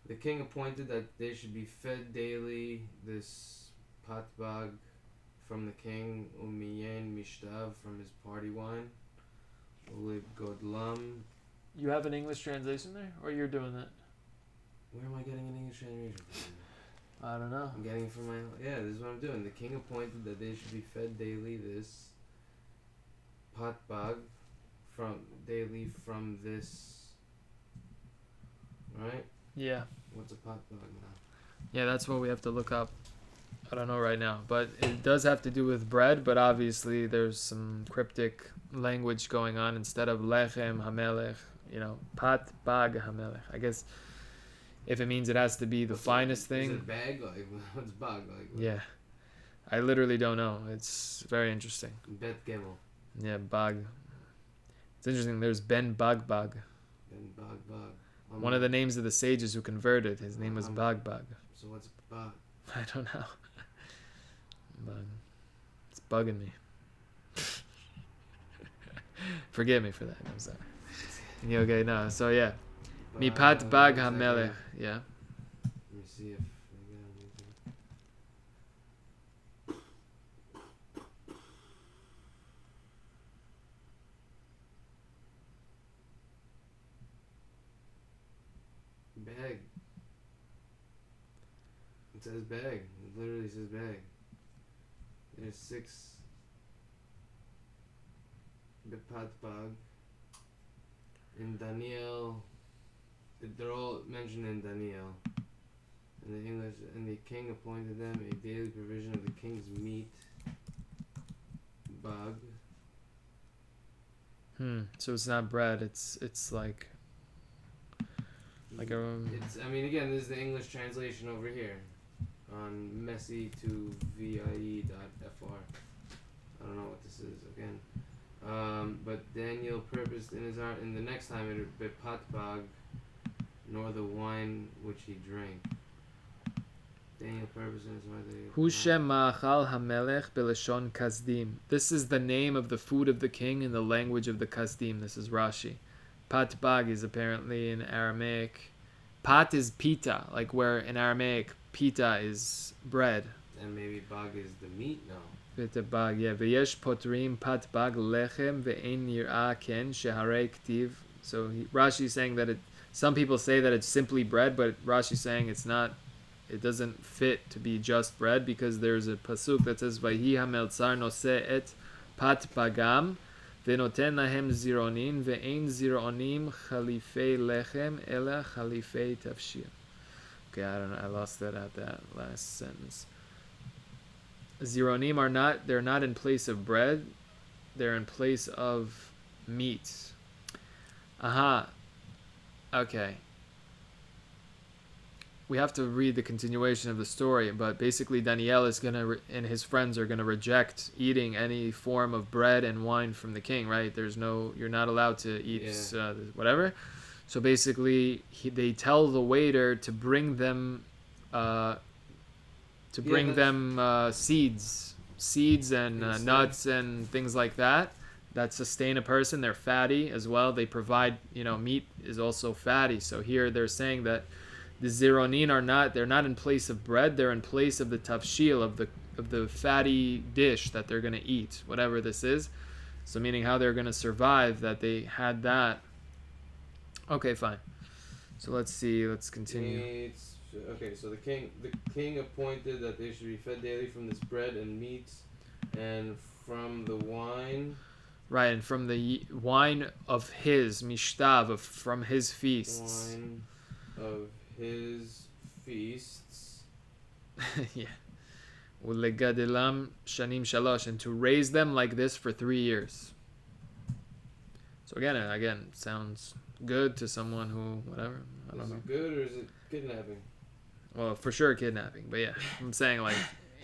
The king appointed that they should be fed daily this pot bag from the king, umiyen mishtav, from his party wine, ulegodlam. You have an English translation there, or you're doing that? Where am I getting an English translation from? I don't know. I'm getting it from this is what I'm doing. The king appointed that they should be fed daily this pot bag from this, right? Yeah. What's a pot bag now? Yeah, that's what we have to look up. I don't know right now, but it does have to do with bread, but obviously there's some cryptic language going on. Instead of lechem hamelech, pat bag hamelech. I guess if it means it has to be the finest thing. Is it bag? Like, what's bag? Like, yeah. I literally don't know. It's very interesting. Bet Gimel. Yeah, bag. It's interesting. There's Ben Bag Bag. and Bag. One of the names of the sages who converted, his name was Bag. So what's Bag? I don't know. Bug. It's bugging me. Forgive me for that. I'm sorry. You okay? No. So yeah. Mipat Bag HaMelech. Yeah. Let me see if bag. It says bag. It literally says bag. There's 6 Bipat Bag. In DaNiiEL, they're all mentioned in DaNiiEL. In the English, and the king appointed them a daily provision of the king's meat. Bag. So it's not bread. It's like a. It's. I mean, again, this is the English translation over here, on Messi2vie.fr. I don't know what this is again. But DaNiiEL purposed in his heart, in the next time it Bipat Bag, nor the wine which he drank. DaNiiEL purposed in his heart. Hu Shem Ma'achal HaMelech B'Lashon Kasdim. This is the name of the food of the king in the language of the Kasdim. This is Rashi. Pat Bag is apparently in Aramaic. Pat is pita, like where in Aramaic pita is bread. And maybe Bag is the meat now. Pita Bag, yeah. V'yesh potrim Pat Bag lechem ve'ein yir'ah ken sheharei ktiv. So Rashi is saying that some people say that it's simply bread, but Rashi is saying it's not. It doesn't fit to be just bread, because there's a pasuk that says Vayhi hameltzar noseh et pat bagam ve'noten lahem zironin ve'ein zironim chalifei lechem ela chalifei tafshir. Okay, I don't know. I lost that at that last sentence. Zironim they're not in place of bread, they're in place of meat. Aha. Okay. We have to read the continuation of the story, but basically DaNiiEL is and his friends are gonna reject eating any form of bread and wine from the king, right? You're not allowed to eat whatever. So basically, they tell the waiter to bring them, seeds and nuts and things like that sustain a person. They're fatty as well. They provide, meat is also fatty. So here they're saying that the zironin they're not in place of bread, they're in place of the tafshil, of the fatty dish that they're going to eat, whatever this is. So meaning how they're going to survive, that they had that. Okay, fine. So let's continue. Okay, so the king appointed that they should be fed daily from this bread and meat, and from the wine. Right, and from the wine of his mishtav, from his feasts. Wine of his feasts. Yeah. Ulegadelam shanim shalosh, and to raise them like this for 3 years. So again, sounds good to someone who, whatever, I don't know. Is it good or is it kidnapping? Well, for sure kidnapping, but yeah, I'm saying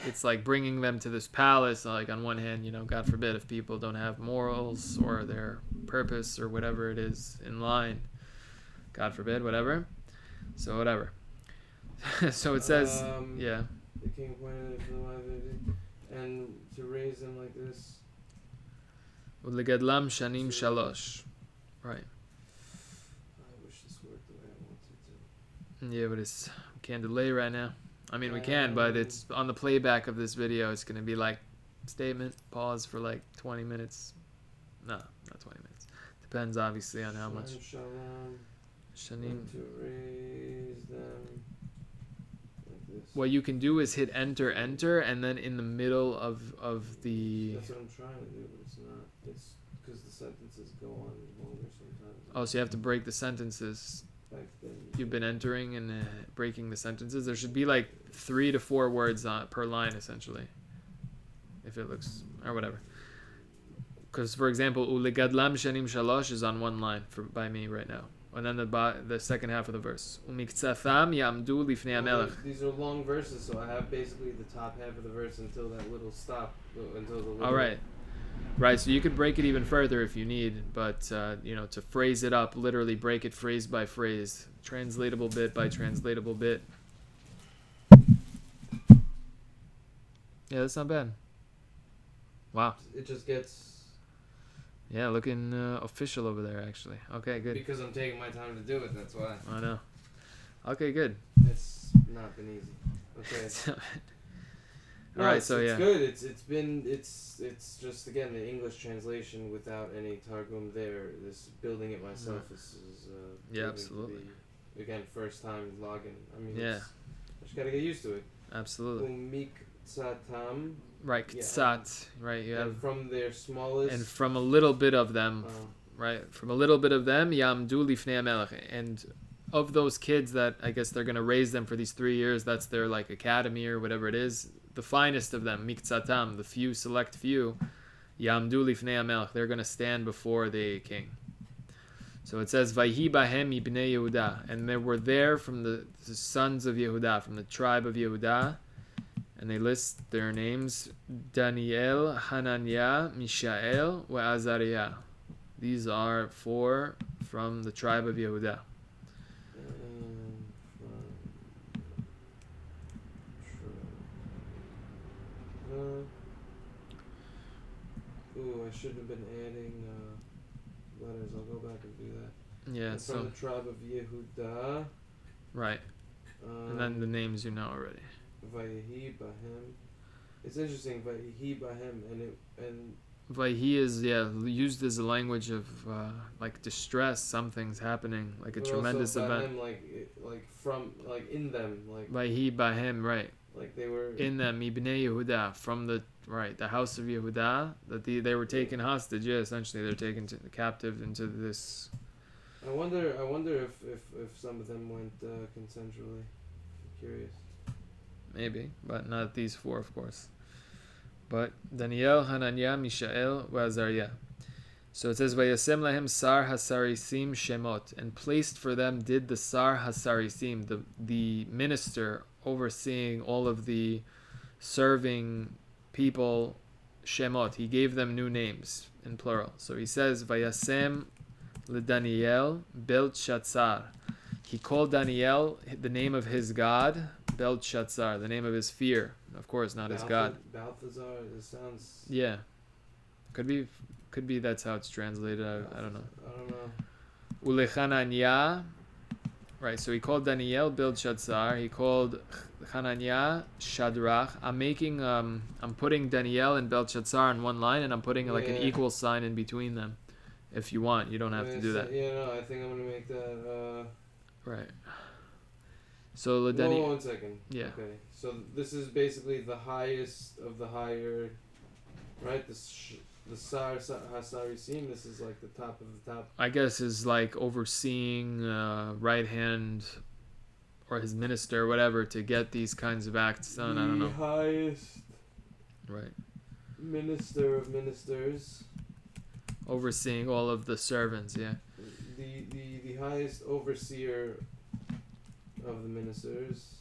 it's like bringing them to this palace. Like on one hand, God forbid if people don't have morals or their purpose or whatever it is in line, God forbid, whatever. So whatever. So it says, yeah. The king appointed it for the wife, and to raise them like this. Ulegadlam shanim shalosh. Right. I wish this worked the way I wanted to. Yeah, but we can't delay right now. I mean, we can, but it's on the playback of this video. It's going to be like statement, pause for like 20 minutes. No, not 20 minutes. Depends, obviously, on how much. Shanim. To raise them like this. What you can do is hit enter, and then in the middle of the. That's what I'm trying to do, but it's not. It's because the sentences go on longer sometimes. Oh, so you have to break the sentences. You've been entering and breaking the sentences. There should be like 3 to 4 words per line, essentially. If it looks, or whatever. Because, for example, Ulegadlam shanim shalosh is on 1 line by me right now. And then the second half of the verse. Umiktsafam yamdu lifnei hamelech. These are long verses, so I have basically the top half of the verse until that little stop. Until the little, all right. Right, so you could break it even further if you need, but to phrase it up, literally break it phrase by phrase, translatable bit by translatable bit. Yeah, that's not bad. Wow. It just gets... Yeah, looking official over there, actually. Okay, good. Because I'm taking my time to do it, that's why. I know. Okay, good. It's not been easy. Okay. All right, so it's good. It's just again the English translation without any targum there. This building it myself is absolutely. Again, first time logging. I mean, yeah, I just gotta get used to it. Absolutely. Umiksatam. Right, ktsat. Right, you have from their smallest. And from a little bit of them, right, from a little bit of them, yamdu lifnei hamelech, and of those kids that I guess they're gonna raise them for these 3 years. That's their like academy or whatever it is. The finest of them, miksatam, the few, select few, yamdu lifnei hamelech, they're going to stand before the king. So it says, Vayhi bahem ibnei Yehuda, and they were there from the sons of Yehuda, from the tribe of Yehuda, and they list their names, DaNiiEL, Hananiah, Mishael, wa Azariah. These are 4 from the tribe of Yehuda. I shouldn't have been adding letters. I'll go back and do that. Yeah, so from the tribe of Yehuda. Right. And then the names you know already. Vayehi Bahem. It's interesting, Vayehi Bahem, and Vayehi is used as a language of like distress. Something's happening, like a tremendous event. Like in them, like Vayehi Bahem, right? Like they were in them, Ibnei Yehuda, from the house of Yehuda, that they were taken hostage. Yeah, essentially they're taken captive into this. I wonder if some of them went consensually. I'm curious. Maybe, but not these 4, of course. But DaNiiEL, Hananiah, Mishael, Azariah. So it says, Vayasem lahem sar hasarisim shemot, and placed for them did the sar hasarisim, the minister overseeing all of the serving people, shemot. He gave them new names in plural. So he says, Vayasem LeDaNiiEL Beltshazzar. He called DaNiiEL the name of his god, Beltshazzar, the name of his fear. Of course, not his god. Balthazar. It sounds. Yeah, could be that's how it's translated. I don't know. Ulechananiah. Right, so he called DaNiiEL Beltshazzar. He called Hananiah Shadrach. I'm putting DaNiiEL and Beltshazzar in one line, and I'm putting like an equal sign in between them. If you want, you don't have to do that. Yeah, no, I think I'm gonna make that. Right. So Hold on 1 second. Yeah. Okay, so this is basically the highest of the higher, right? The Sar Hasarisim, this is like the top of the top. I guess is like overseeing right hand or his minister or whatever to get these kinds of acts done. I don't know. The highest minister of ministers. Overseeing all of the servants, yeah. The highest overseer of the ministers.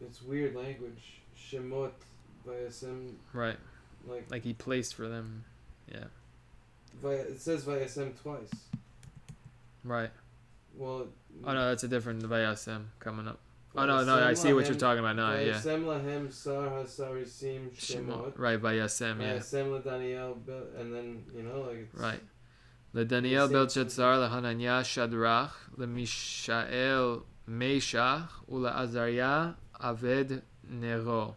It's weird language. Shemot, Vayasem. Right. Like he placed for them. Yeah. It says Vayasem twice. Right. Well. Oh no, that's a different Vayasem coming up. Oh no, I see what you're talking about now. Yeah. Vayasem lahem sar hasarisim shemot. Right, Vayasem. Yeah. Vayasem LeDaNiiEL, and then like. It's right. LeDaNiiEL Beltshazzar, LeHananiah Shadrach, LeMishael Meshach, UleAzariah Aved Nero.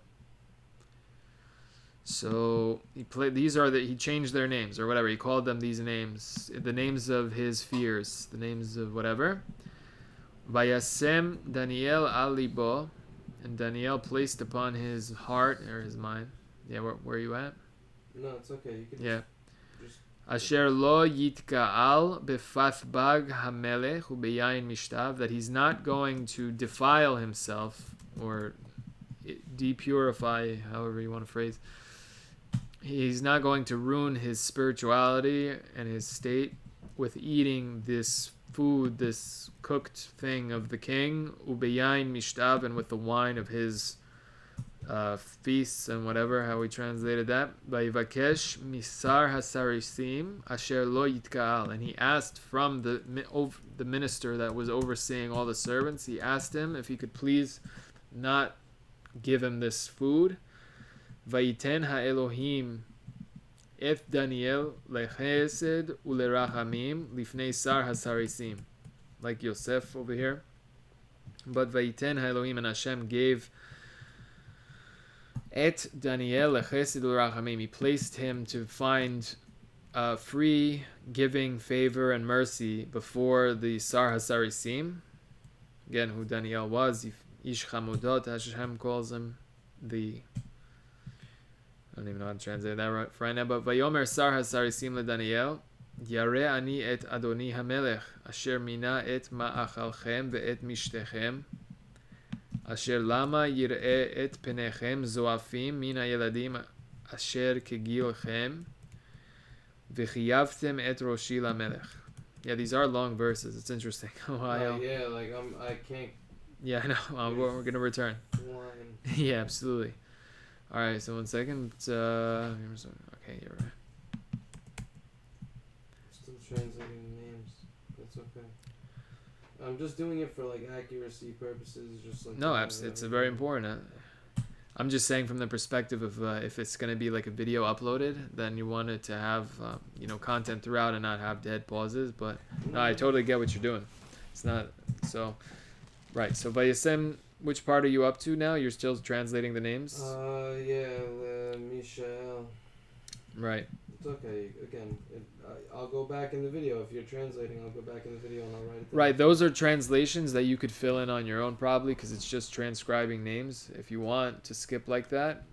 So he changed their names or whatever. He called them these names, the names of his fears, the names of whatever. Vayasem DaNiiEL al libo, and DaNiiEL placed upon his heart or his mind. Yeah, where are you at? No, it's okay. You can. Yeah. Asher lo yitka'al befathbag hamelech ubeyayin mishtav, that he's not going to defile himself or depurify, however you want to phrase. He's not going to ruin his spirituality and his state with eating this food, this cooked thing of the king, ubeyain mishtav, and with the wine of his feasts and whatever, how we translated that. Vayivakesh misar hasarisim asher lo yitkaal, and he asked from the minister that was overseeing all the servants. He asked him if he could please not give him this food. Vayiten ha'Elohim et DaNiiEL lechesed ulerachamim lifnei sar hasarisim, like Yosef over here. But Vayiten ha'Elohim, and Hashem gave et DaNiiEL lechesed ulerachamim. He placed him to find free giving, favor, and mercy before the sar hasarisim. Again, who DaNiiEL was, ish chamudot, Hashem calls him. I don't even know how to translate that right now, but Vayomer Sar Hasarisim LeDaNiiEL, Yareh ani et Adoni HaMelech, Asher mina et ma'achalchem ve'et mishtechem, Asher lama yir'eh et penechem zoafim min ha'yeladim asher kegilchem, v'chiyavtem et roshi lamelech. Yeah, these are long verses. It's interesting. Yeah, like I can't. Yeah, I know. We're gonna return. Yeah, absolutely. All right, so 1 second. Okay, you're right. Still translating the names. That's okay. I'm just doing it for like accuracy purposes, just like. No, it's very important. I'm just saying from the perspective of if it's gonna be like a video uploaded, then you want it to have content throughout and not have dead pauses. But no, I totally get what you're doing. It's not so. Right. So Vayasem. Which part are you up to now? You're still translating the names? Mishael. Right. It's okay. Again, I'll go back in the video. If you're translating, I'll go back in the video and I'll write it down. Right. Those are translations that you could fill in on your own probably because it's just transcribing names. If you want to skip like that,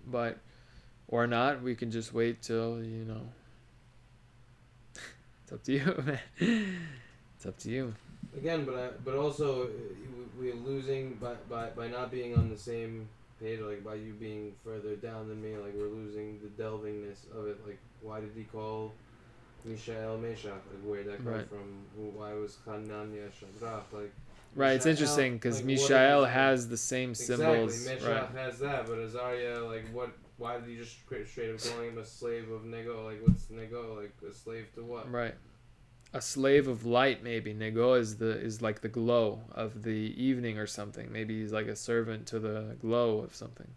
or not, we can just wait till, It's up to you, man. It's up to you. Again, but also we're losing by not being on the same page, like by you being further down than me, like we're losing the delvingness of it. Like, why did he call Mishael Meshach? Like, where'd that come from? Why was Hananiah Shadrach? Like, right, it's interesting because Mishael has the same symbols. Exactly, Meshach has that, but Azariah, like, why did he just straight up calling him a slave of Nego? Like, what's Nego? Like, a slave to what? Right. A slave of light, maybe. Nego is like the glow of the evening or something. Maybe he's like a servant to the glow of something.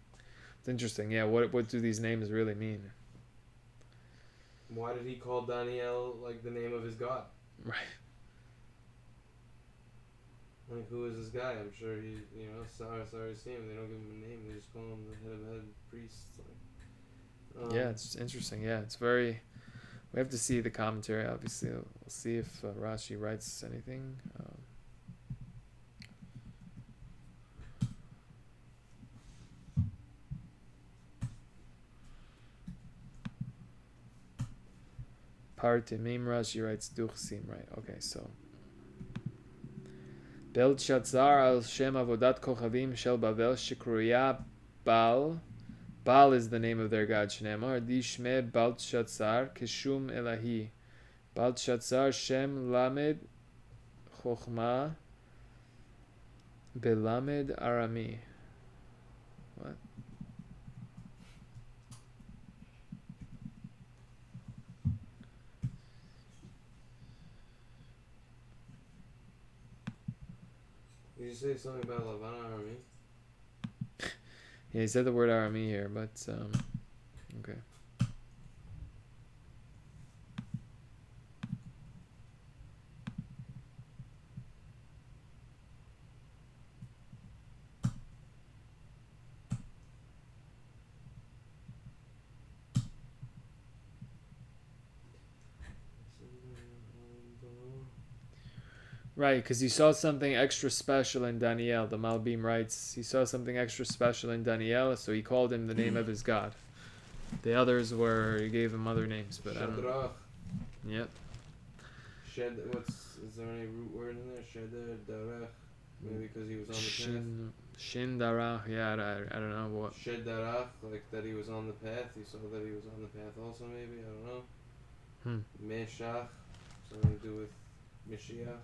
It's interesting. Yeah, what do these names really mean? Why did he call DaNiiEL like the name of his god? Right. Like, who is this guy? I'm sure he, sorry, they don't give him a name. They just call him the head priest. Like, yeah, it's interesting. Yeah, it's very. We have to see the commentary, obviously. We'll see if Rashi writes anything. Partimim, Rashi writes Duchsim, right? Okay, so. Belshazzar al Shem Avodat Kochavim Shel Bavel Shikruya Bal. Baal is the name of their god. Shneimar Dishme Belshazzar Kishum Elahi. Belshazzar Shem Lamed Chochma Belamed Arami. What? Did you say something about Lavan Arami? Yeah, he said the word Arami here, but okay. Right, because he saw something extra special in DaNiiEL. The Malbim writes, he saw something extra special in DaNiiEL, so he called him the name of his god. The others he gave him other names, but I don't know. Yep. Is there any root word in there? Sheder, Darach? Maybe because he was on the path? Shin Darach, yeah, I don't know what. Shed Darach, like that he was on the path. He saw that he was on the path also, maybe? I don't know. Meshach, something to do with Mashiach.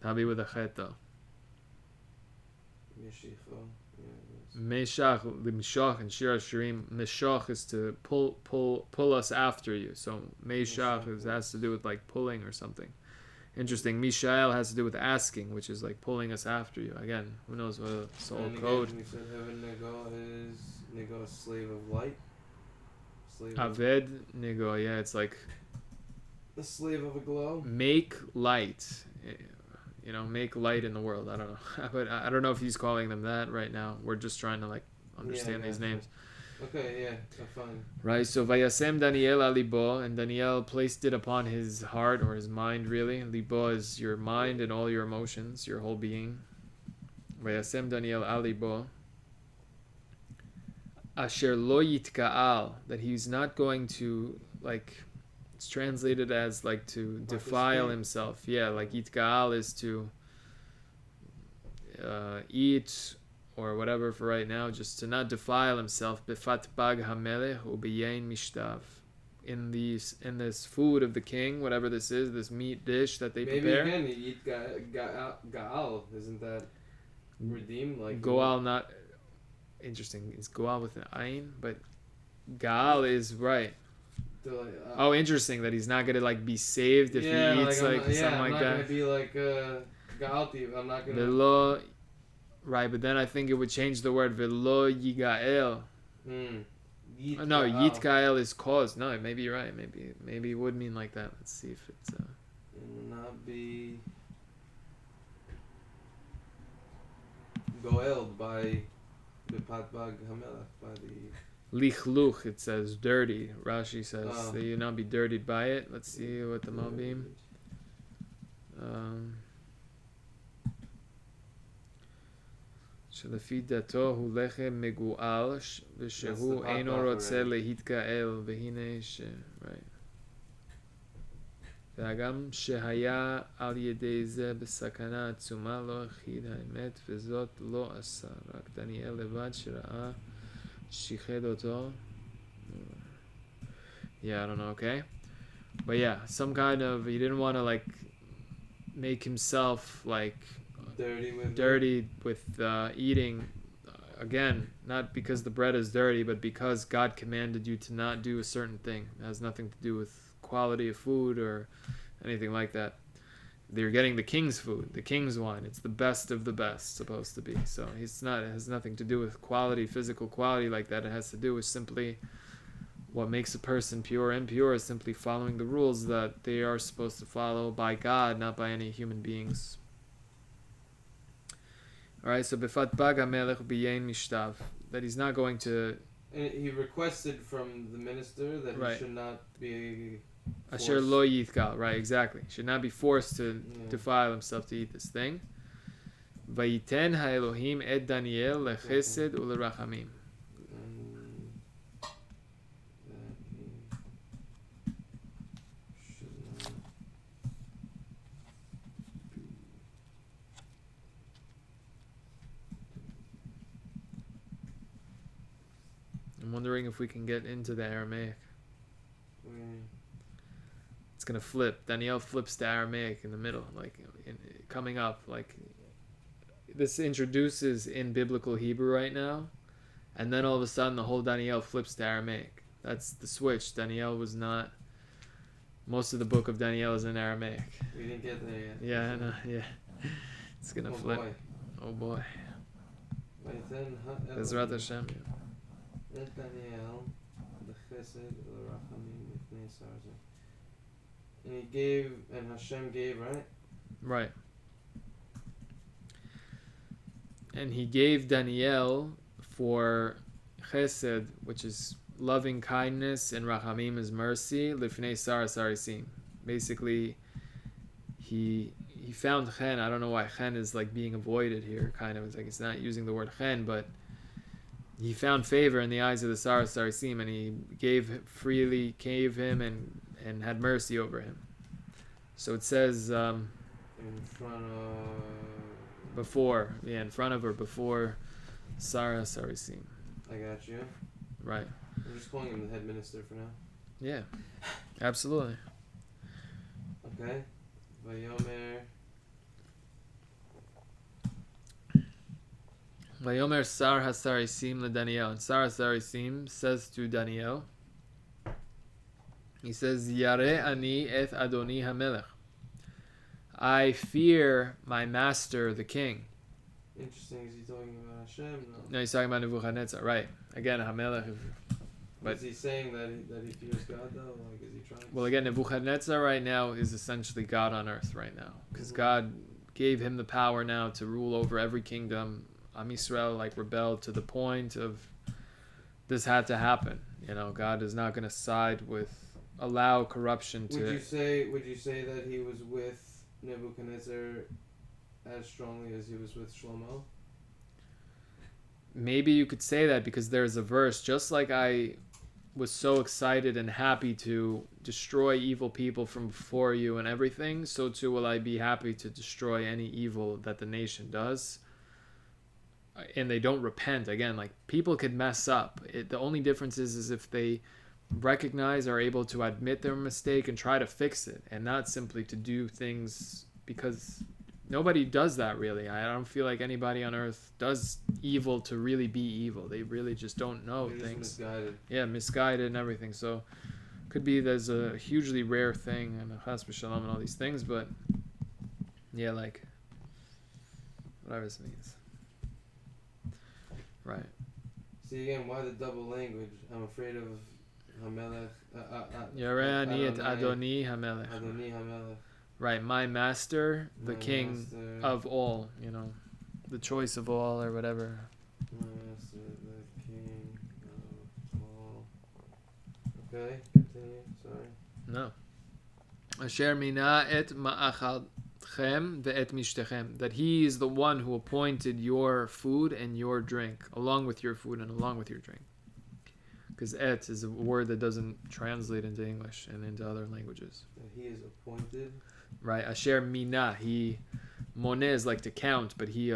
That'll be with a chet though. Mishicho. Meshach, limshach, and shir shirim. Meshach is to pull us after you. So meshach has to do with like pulling or something. Interesting. Mishael has to do with asking, which is like pulling us after you. Again, who knows what it's all code. Again, we said heaven nego is slave of light. Aved nego, yeah, it's like the slave of a glow. Make light. You know, make light in the world. I don't know, but I don't know if he's calling them that right now. We're just trying to like understand these names. Okay, yeah, that's fine. Right. So vayasem DaNiiEL alibo, and DaNiiEL placed it upon his heart or his mind. Really, libo is your mind and all your emotions, your whole being. Vayasem DaNiiEL alibo. Asher lo yitka'al, that he's not going to like. It's translated as like to defile himself. Yeah, like yitka'al is to eat or whatever for right now, just to not defile himself. Befat bag hamelech ubiyain mishtav, in this food of the king, whatever this is, this meat dish that they prepare. Maybe again, you eat ga'al. Isn't that redeemed? Like goal, not interesting. It's goal with an ayin, but gal is right. Oh, interesting that he's not gonna like be saved if he eats like something like that. I'm not gonna be like ga'alti. I'm not gonna. Velo, right, but then I think it would change the word velo yigael. No, yitgael is caused. No, maybe you're right. Maybe it would mean like that. Let's see if it's. It will not be goeled by bepatbag hamelach, by the. Lichluch, it says dirty. Rashi says that you not be dirtied by it. Let's see what the Malbim. שלפי דתו הוא לחם מגואל ושהוא אינו רוצה להתגאל והנה right. והגם שהיה על ידי זה בסכנה עצומה לא הכחיד האמת וזאת לא עשה רק דניאל לבד שראה שיחד אותו. Yeah, I don't know, okay? But yeah, some kind of, he didn't want to like make himself like dirty with eating, again, not because the bread is dirty, but because God commanded you to not do a certain thing. It has nothing to do with quality of food or anything like that. They're getting the king's food, the king's wine. It's the best of the best, supposed to be. So it has nothing to do with quality, physical quality like that. It has to do with simply what makes a person pure and impure is simply following the rules that they are supposed to follow by God, not by any human beings. Alright, so Befat Bag HaMelech B'yein Mishtav, that he's not going to... And he requested from the minister that he should not be... Asher lo yitkal, right, exactly. Should not be forced to defile himself to eat this thing. Vayiten ha'Elohim et DaNiiEl lechesed u'lerachamim. I'm wondering if we can get into the Aramaic. It's gonna flip. DaNiiEl flips to Aramaic in the middle, like coming up. Like this introduces in biblical Hebrew right now, and then all of a sudden the whole DaNiiEl flips to Aramaic. That's the switch. DaNiiEl was not. Most of the book of DaNiiEl is in Aramaic. We didn't get there yet. Yeah, I know. Yeah, it's gonna flip. Boy. Oh boy. Bezrat Hashem. DaNiiEl, the Chesed, the Rachamim, Mifnei Sarza. And he gave, and Hashem gave, right? Right. And he gave DaNiiEl for Chesed, which is loving kindness, and Rachamim is mercy, Lifnei Sarisim. Basically, he found Chen. I don't know why Chen is like being avoided here, kind of. It's like it's not using the word Chen, but he found favor in the eyes of the Sarisim, and he gave him and had mercy over him. So it says in front of in front of or before Sarisim. I got you. Right. I'm just calling him the head minister for now. Yeah, absolutely. Okay. Vayomer Vayomer Sar Hasarisim LeDaNiiEl. And Sar Hasarisim says to DaNiiEl, he says, Yare ani et Adoni HaMelech. I fear my master, the king. Interesting. Is he talking about Hashem? No, he's talking about Nebuchadnezzar, right? Again, HaMelech. But is he saying that he fears God though? Like, is he trying? Well, again, Nebuchadnezzar right now is essentially God on earth right now, because God gave him the power now to rule over every kingdom. Am Yisrael rebelled to the point of this had to happen. God is not going to side with allow corruption to. Would you say that he was with Nebuchadnezzar as strongly as he was with Shlomo? Maybe you could say that, because there's a verse, just like I was so excited and happy to destroy evil people from before you and everything, so too will I be happy to destroy any evil that the nation does. And they don't repent. Again, people could mess up. The only difference is if they recognize, are able to admit their mistake and try to fix it, and not simply to do things because nobody does that really. I don't feel like anybody on earth does evil to really be evil. They really just don't know things. Misguided. Yeah, misguided and everything. So could be there's a hugely rare thing and a chas v'shalom and all these things, but yeah, whatever this means. Right. See again, why the double language? I'm afraid of Hamelech. Yareh ani et Adoni HaMelech. Adoni Hamelech. Right, my master, the My king master. of all, the choice of all or whatever. My master, the king of all. Okay, continue. Sorry. No. Asher mina et ma'achalchem ve'et mishtechem. That he is the one who appointed your food and your drink, along with your food and along with your drink. Because et is a word that doesn't translate into English and into other languages. That he is appointed. Right, Asher mina, he moneh is to count, but he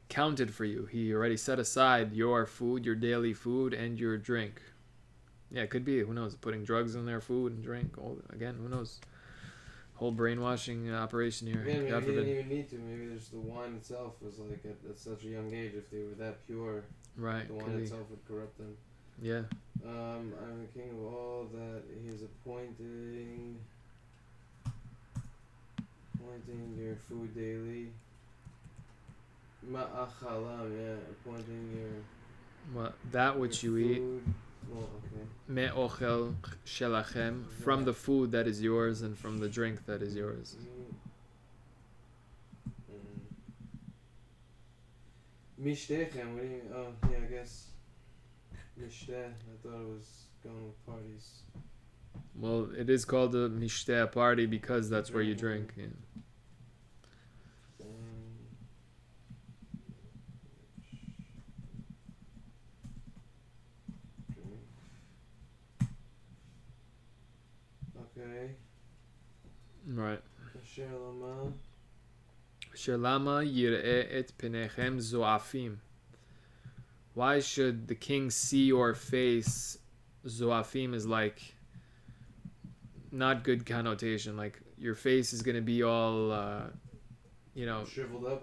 counted for you. He already set aside your food, your daily food, and your drink. Yeah, it could be, who knows, putting drugs in their food and drink. Again, who knows? Whole brainwashing operation here. Again, maybe God he forbid. didn't even need to. Maybe just the wine itself was at such a young age. If they were that pure, Right, the could wine be. itself would corrupt them. Yeah. I'm the king of all that he is appointing your food daily. Ma'achalam, yeah, appointing your That which you eat. food. Well, okay. Me'ochel shelachem, from the food that is yours and from the drink that is yours. Mishtechem, what do you mean? Oh, yeah, I guess. Mishteh, I thought it was going with parties. Well, it is called a mishteh party because that's where you drink. Yeah. Okay. Right. Asher lama. Shelama yireh et penechem zoafim. Why should the king see your face? Zoafim is not good connotation. Your face is going to be all, Shriveled up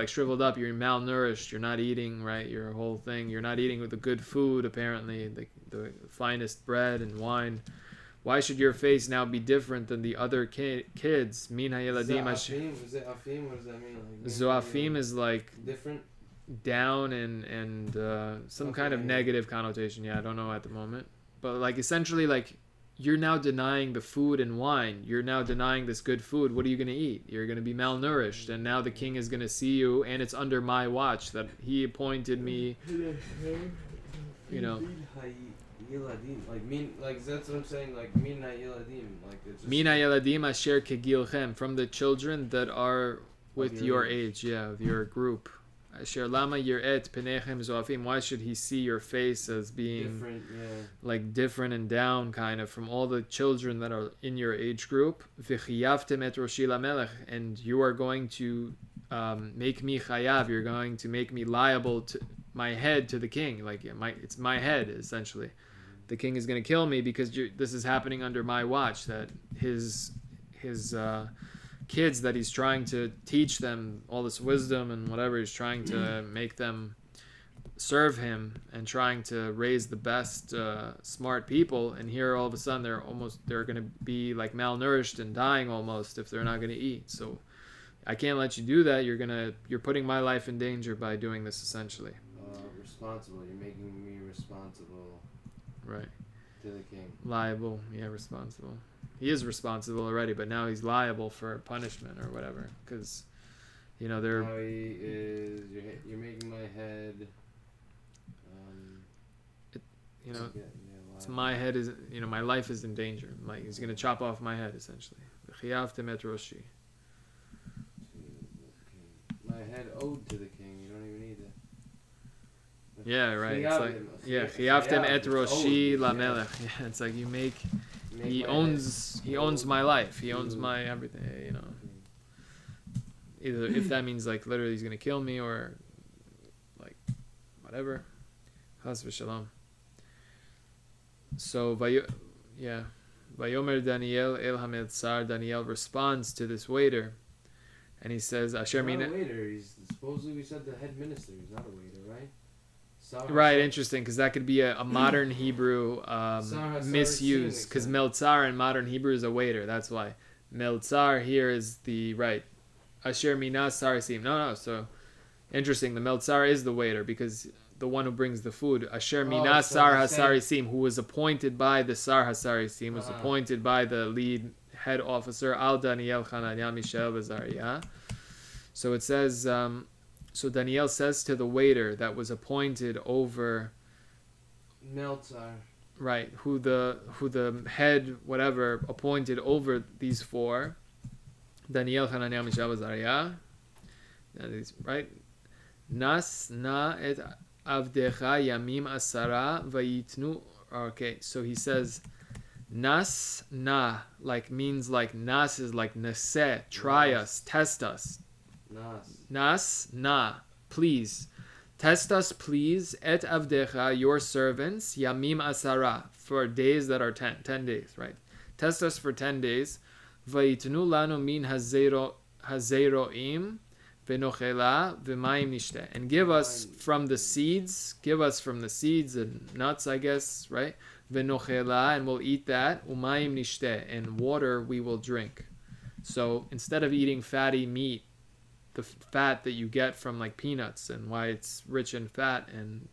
shriveled up. You're malnourished. You're not eating, right? Your whole thing. You're not eating with the good food, apparently, the finest bread and wine. Why should your face now be different than the other kids? Min hayeladim. Is it afim? What does that mean? Zoafim is different. Down and some kind of negative connotation. Yeah, I don't know at the moment, but essentially you're now denying the food and wine. You're now denying this good food. What are you going to eat? You're going to be malnourished, and now the king is going to see you, and it's under my watch that he appointed me. That's what I'm saying. Min hayeladim. It's Min hayeladim asher kegilchem, from the children that are with your age. Yeah, of your group. Asher lama yireh penechem zoafim. Why should he see your face as being different? Yeah. Different and down, kind of, from all the children that are in your age group? V'chiyavtem et roshi lamelech, and you are going to make me chayav. You're going to make me liable to my head to the king. It's my head essentially. The king is going to kill me because this is happening under my watch. That his kids that he's trying to teach them all this wisdom and whatever, he's trying to make them serve him and trying to raise the best smart people, and here all of a sudden they're going to be like malnourished and dying almost if they're not going to eat. So I can't let you do that. You're putting my life in danger by doing this essentially. Responsible. You're making me responsible. Right. To the king. Liable. Yeah, responsible. He is responsible already, but now he's liable for punishment or whatever, because they're. Now he is. You're making my head. It's my head is. My life is in danger. Like he's gonna chop off my head essentially. My head owed to the king. You don't even need it. Yeah, right. It's like chiyavtem et roshi lamelech. Yeah, it's like you make. He owns my life. He owns my everything. Either if that means like literally he's gonna kill me or like whatever. Chas v'shalom. So Vayomer DaNiiEL el hameltzar. DaNiiEL responds to this waiter, and he says, "Asher mina." Not a waiter. He's supposedly we said the head minister. He's not a waiter, right? Right, interesting, because that could be a modern Hebrew misuse, because meltzar in modern Hebrew is a waiter. That's why meltzar here is the right. Asher minas sarisim. No. So interesting. The meltzar is the waiter because the one who brings the food. Asher minas sar hasarisim, who was appointed by the sar hasarisim, was appointed by the lead head officer al DaNiiEL Hananiah Mishael V'Azariah. So it says. So DaNiiEL says to the waiter that was appointed over Meltzar. Right, who the head whatever appointed over these four. DaNiiEL Hananiah Mishael V'Azariah. Right? Nas na et avdecha yamim asara vayitnu. Okay, so he says nas na means like nas is like naseh, try us, test us. Nas, na, please. Test us, please, et avdecha, your servants, yamim asara, for days that are 10 days, right? Test us for 10 days. Vayitnu lanu min hazeroim, venochela, v'mayim nishte. And give us from the seeds and nuts, I guess, right? Venochela, and we'll eat that, umayim nishte, and water we will drink. So instead of eating fatty meat, the fat that you get from like peanuts and why it's rich in fat and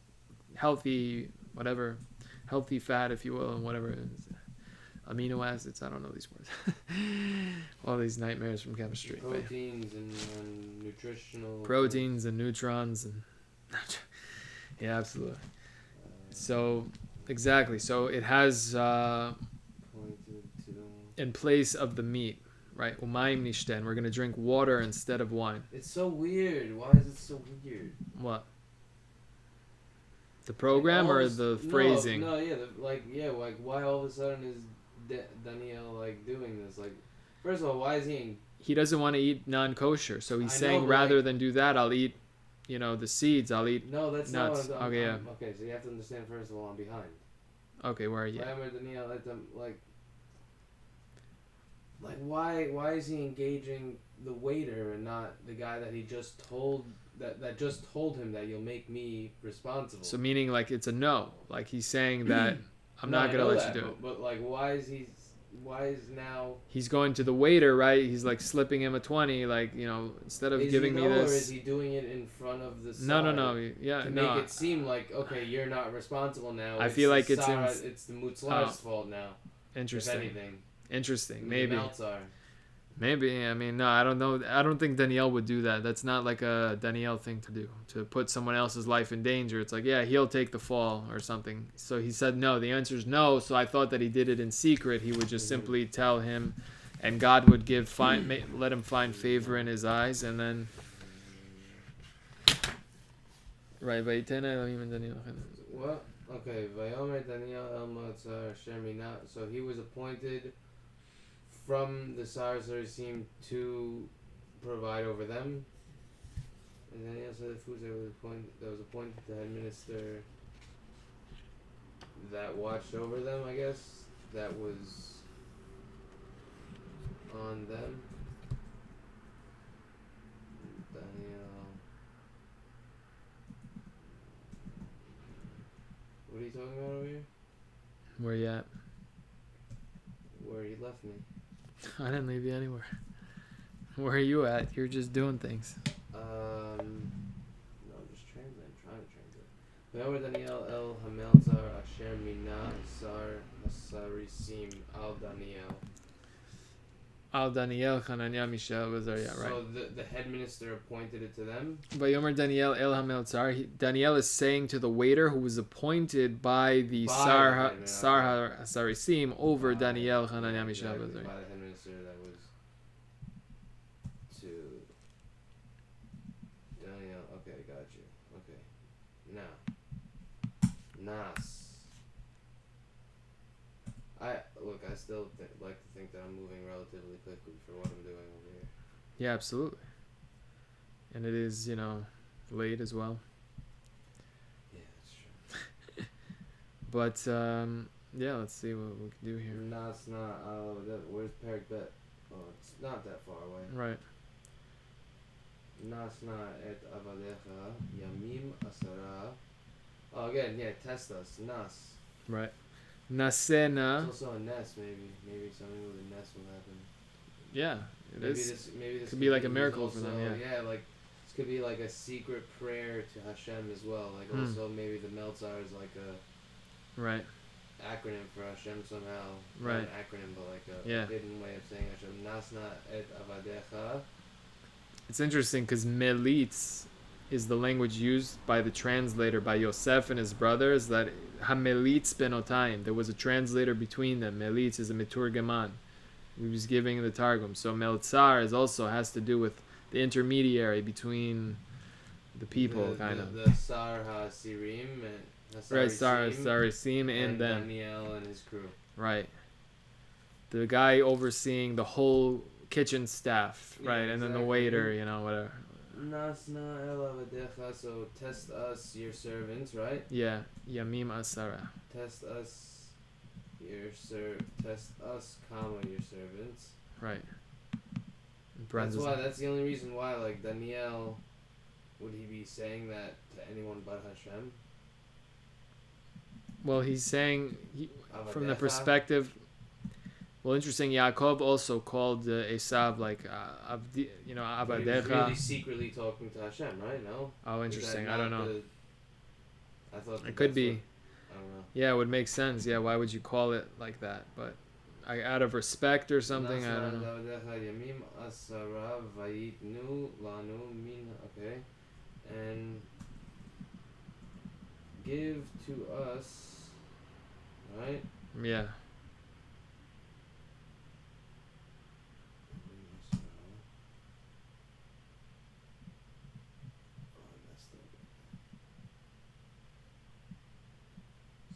healthy, whatever, healthy fat, if you will, and whatever it is. Amino acids, I don't know these words. All these nightmares from chemistry. Proteins and nutritional. Proteins and neutrons and yeah, absolutely. So exactly. So it has in place of the meat. Right, umayim nishten. We're gonna drink water instead of wine. It's so weird. Why is it so weird? What? The program or the phrasing? No, why all of a sudden is DaNiiEL like doing this? Like, first of all, why is he? He doesn't want to eat non-kosher, so he's saying rather than do that, I'll eat, the seeds. I'll eat. No, that's nuts. Not what okay, yeah. Okay, so you have to understand first of all, I'm behind. Okay, where are you? DaNiiEL let them Like why is he engaging the waiter and not the guy that he just told that just told him that you'll make me responsible? So meaning like it's a no. Like he's saying that I'm not gonna let you do it. But like why is now he's going to the waiter, right? He's like slipping him a 20, like, instead of giving me this. Or is he doing it in front of the No. Yeah, to make it seem like, okay, you're not responsible now. I feel like it's the Mutzlar's fault now. Interesting. If anything. Interesting. Maybe. Meltzar. Maybe. I mean, no, I don't know. I don't think DaNiiEL would do that. That's not like a DaNiiEL thing to do, to put someone else's life in danger. It's like, yeah, he'll take the fall or something. So he said no. The answer is no. So I thought that he did it in secret. He would just simply tell him, and God would let him find favor in his eyes, and then. Right. What? Okay. Vayomer DaNiiEL el Matzar Shemina. So he was appointed from the Sarsarim to provide over them. And then he also said the foods that was appointed to administer that watched over them, I guess. That was on them. DaNiiEL. you talking about over here? Where you at? Where you left me. I didn't leave you anywhere. Where are you at? You're just doing things. No, I'm just translating, trying to translate. Ve'omer DaNiiEl el hamelzar asher mina sar hasarisim al DaNiiEl. Al DaNiiEl Hananiah Mishael Azariah, right? So the head minister appointed it to them. Vayomer DaNiiEl el hamelzar. DaNiiEl is saying to the waiter who was appointed by the Sar Hasarisim over DaNiiEl Hananiah Mishael Exactly, Azariah. by the head minister that was to DaNiiEl. Okay, got you. Okay, now Nas. I still like to think that I'm moving relatively quickly for what I'm doing over here. Yeah, absolutely. And it is, late as well. Yeah, that's true. But yeah, let's see what we can do here. Nas na. Where's Perik Bet? Oh, it's not that far away. Right. Nas na et avadecha yamim asara. Oh, again, yeah, test us. Nas. Right. Nasena. It's also a nest, maybe. Maybe something with a nest will happen. Yeah, it Maybe is. Maybe this Could be like a used miracle also, for them, yeah. Yeah, like this could be like a secret prayer to Hashem as well. Like also maybe the Meltzar is like a Right. acronym for Hashem somehow. Right. Not an acronym, but like a hidden way of saying Hashem. Nasna et avadecha. It's interesting because melitz is the language used by the translator, by Yosef and his brothers, that hamelitz benotayim. There was a translator between them. Melitz is a miturgaman. He was giving the targum. So meltzar is also has to do with the intermediary between the people, kind of. The Sar HaSirim and Right, Sarisim and them. DaNiiEl and his crew. Right. The guy overseeing the whole kitchen staff, right, and then the waiter, whatever. Nasna el avadecha, so test us, your servants, right? Yeah, Yamim Asara. Test us, comma, your servants. Right. That's the only reason why, like, DaNiiEl, would he be saying that to anyone but Hashem? Well, he's saying, from the perspective... Well, interesting. Yaakov also called Esav like Avadecha. He was really secretly talking to Hashem, right? No. Oh, interesting. I don't know. I thought it could be. I don't know. Yeah, it would make sense. Yeah, why would you call it like that? But out of respect or something, I don't know. Okay, and give to us, right? Yeah.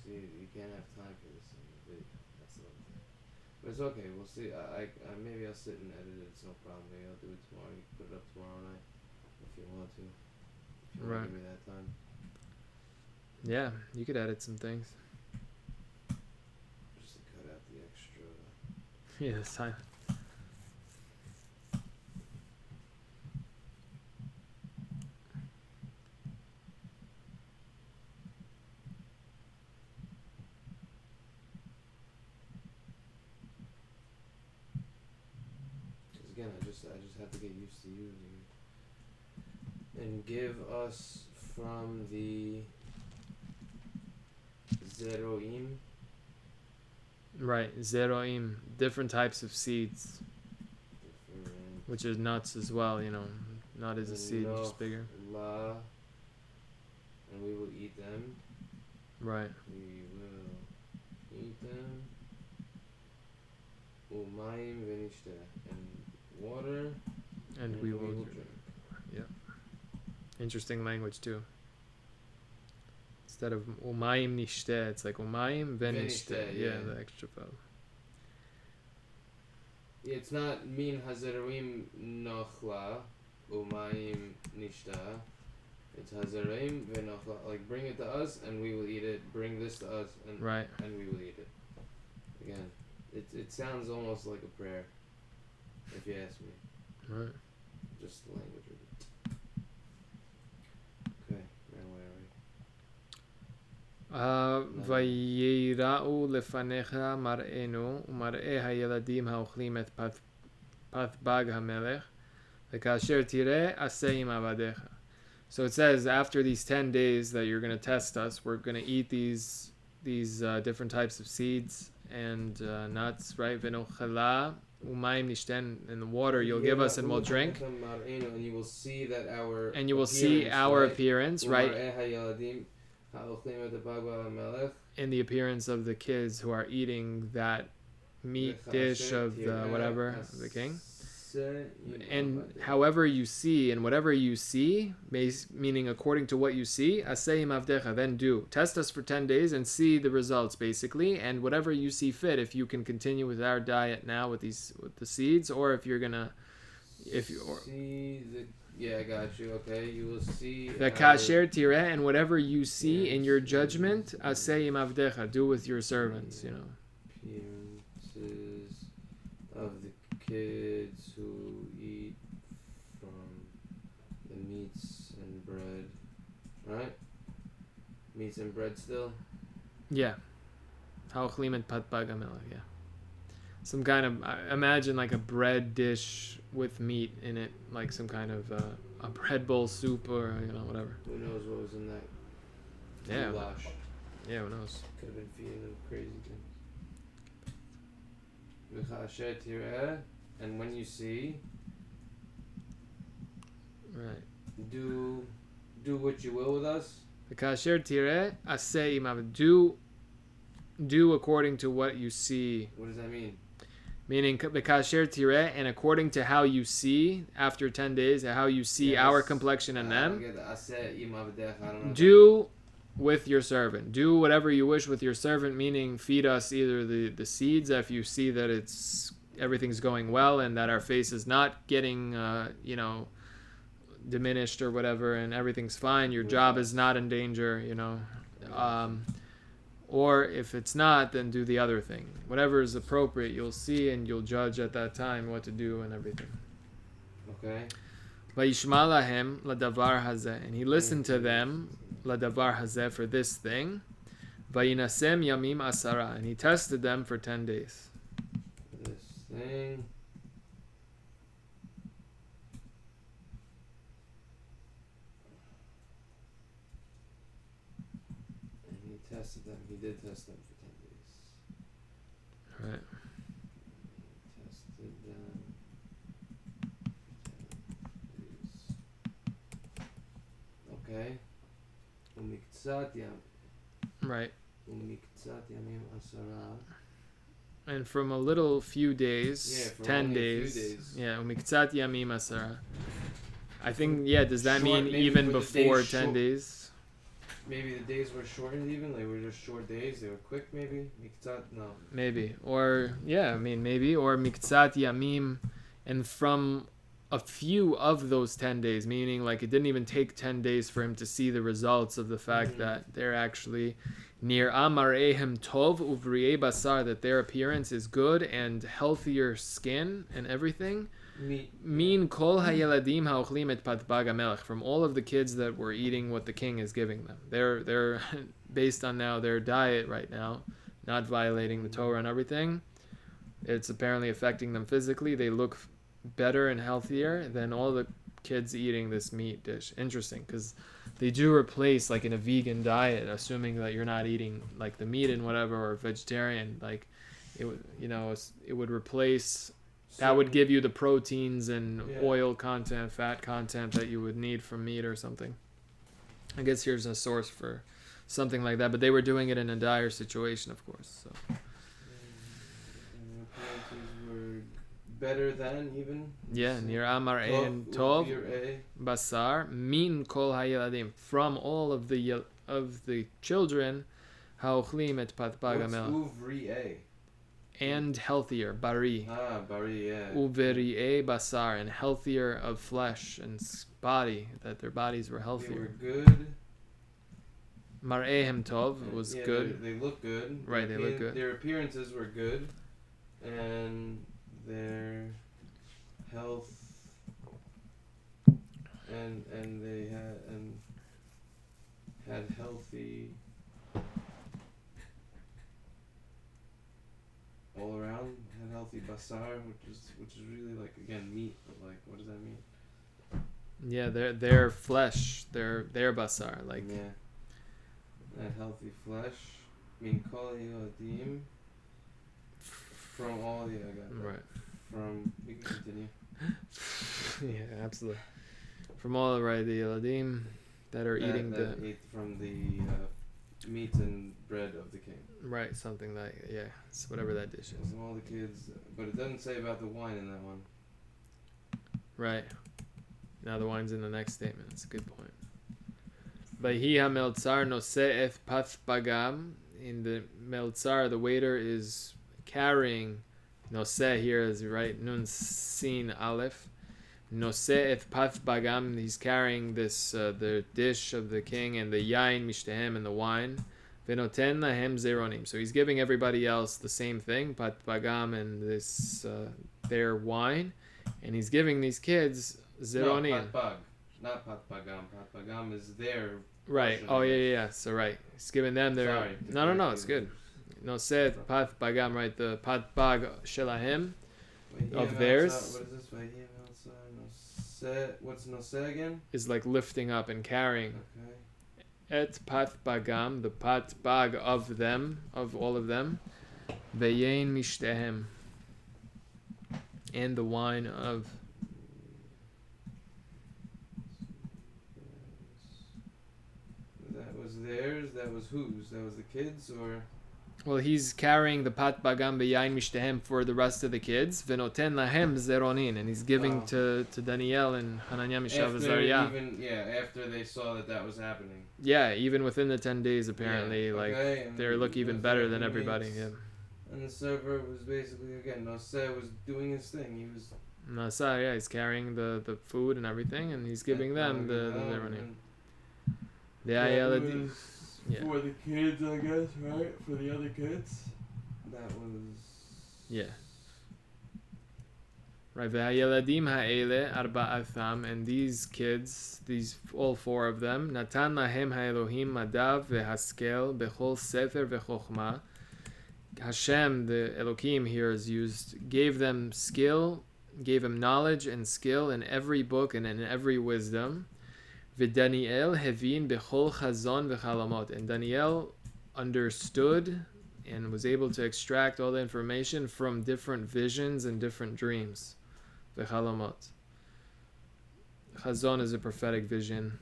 You can't have time for this in the video. That's the other thing. But it's okay. We'll see. I maybe I'll sit and edit it. It's no problem. Maybe I'll do it tomorrow. You can put it up tomorrow night if you want to. If you want to give me that time. Yeah, you could edit some things. Just to cut out the extra. Yeah, this time. Again, I just have to get used to using it. And give us from the zeroim. Right, zeroim, different types of seeds, which is nuts as well. Nut is a seed, just bigger. La, and we will eat them. Right. We will eat them. Umayim venishte, and water, and we will drink. Yeah. Interesting language too. Instead of umayim nishte, it's like umayim venishte. Yeah, the extra vowel. Yeah, it's not min hazerim nochla umayim nishta. It's hazerim venochla. Like, bring it to us and we will eat it. Bring this to us and we will eat it. Again, it sounds almost like a prayer, if you ask me. Right. Just the language of it. Okay, now where ויראו לפניך מראינו ומראה הילדים האוכלים את פתבג המלך וכאשר תראה עשה עם עבדיך. So it says after these 10 days that you're going to test us, we're going to eat these different types of seeds and nuts, right? V'nochela umayim nishten, in the water you'll give us and we'll drink. And you will see that our appearance, right? In the appearance of the kids who are eating that meat dish of the whatever, of the king. And however you see and whatever you see, meaning according to what you see, asay mavdecha, then do. Test us for 10 days and see the results, basically. And whatever you see fit, if you can continue with our diet now with the seeds, or if you're gonna, yeah, I got you. Okay, you will see. The kasher tireh, and whatever you see in your judgment, asay mavdecha, do with your servants. You know. Appearances of the kids who eat from the meats and bread, right? Meats and bread still? Yeah. Haochlim et patbag hamelech, yeah. Some kind of, imagine like a bread dish with meat in it, like some kind of a bread bowl soup or, whatever. Who knows what was in that goulash? Yeah, who knows? Could have been feeding them crazy things. And when you see, right, do what you will with us. Do according to what you see. What does that mean? Meaning, and according to how you see after 10 days, how you see our complexion and them, do with your servant. Do whatever you wish with your servant, meaning feed us either the seeds if you see that everything's going well and that our face is not getting diminished or whatever and everything's fine, your job is not in danger, or if it's not, then do the other thing. Whatever is appropriate, you'll see and you'll judge at that time what to do and everything. Okay. Vayishma lahem ladavar hazeh, and he listened to them ladavar hazeh, for this thing. Vayinasem yamim asara, and he tested them for 10 days. This thing. And he tested them. He did test them for 10 days. Right. He tested them. Okay. Right. 10 And from a little few days, 10 days. Yeah, umiktsat yamim asara. I think, does that mean even before 10 days? Maybe the days were shortened even? They were just short days? They were quick maybe? No. Maybe. Or, maybe. Or miktsat yamim, and from a few of those 10 days, meaning like it didn't even take 10 days for him to see the results of the fact that they're actually near amarehem tov uvriye basar, that their appearance is good and healthier skin and everything. Min kol hayeladim haochlim et patbag hamelech, from all of the kids that were eating what the king is giving them. They're based on now their diet right now, not violating the Torah and everything. It's apparently affecting them physically. They look better and healthier than all the kids eating this meat dish. Interesting, because they do replace, like in a vegan diet, assuming that you're not eating like the meat and whatever, or vegetarian, like it would replace, that would give you the proteins and oil content, fat content that you would need from meat or something. I guess here's a source for something like that, but they were doing it in a dire situation, of course. So. Better than even? Yeah, near Amar and Tov Basar Min Kol Hayeladim, from all of the children, Haochlim et Patbag hamelech, and healthier, Bari. Bari, yeah. Uveri'e Basar, and healthier of flesh and body, that their bodies were healthier. They were good. Mar'ehem Tov was good. They look good. Right, they look good. Their appearances were good, and their health, and they had healthy healthy basar, which is really like again meat, but like what does that mean? Yeah, their flesh, their basar, like Yeah, that healthy flesh. Min kol yodim. From all, yeah, I got that. right. From, we can continue. Yeah, absolutely. From all right, the Eladim that are eating that ate from the meat and bread of the king. right, something like it's whatever that dish is. From all the kids, but it doesn't say about the wine in that one. Right. Now the wine's in the next statement. That's a good point. Vayhi ha-meltzar noseh path bagam. In the meltzar, the waiter is carrying. Noseh here is right. Nun sin aleph. Noseh path bagam. He's carrying this the dish of the king and the yain mishtehem and the wine. Venoten lahem zeronim. So he's giving everybody else the same thing, pat bagam and this their wine, and he's giving these kids zeronim. No, pat bag, not pat bagam. Pat bagam is their right. Oh yeah. So right, he's giving them their. Sorry, no. It's good. No said pat bagam. Right, the pat bag shelahem of theirs. What is this? What's noseh again? Is like lifting up and carrying. Okay. Et pat bagam, the pat bag of them, of all of them, veyein mishtehem, and the wine of. That was theirs. That was whose? That was the kids, or? Well, he's carrying the pat bagam veyein mishtehem for the rest of the kids. Venoten lahem zeronin, and he's giving to DaNiiEL and Hananiah, Mishael, Azariah. After they saw that was happening. Yeah, even within the 10 days, apparently, they look even better than everybody. Yeah. And the server was basically again, Noseh was doing his thing. He was. Nasa, yeah, he's carrying the food and everything, and he's giving them the zeronim. That was for the kids, I guess, right? For the other kids. That was. Yeah. Right, v'hayeladim ha'ele arba'atham, and these kids, all four of them, natan lahem ha'elohim madav v'haskel bechol sefer v'chochma. Hashem, the Elohim here is used, gave them skill, gave him knowledge and skill in every book and in every wisdom. V'DaNiiEL hevin bechol chazon v'chalamot, and DaNiiEL understood and was able to extract all the information from different visions and different dreams. V'chalamot. Chazon is a prophetic vision.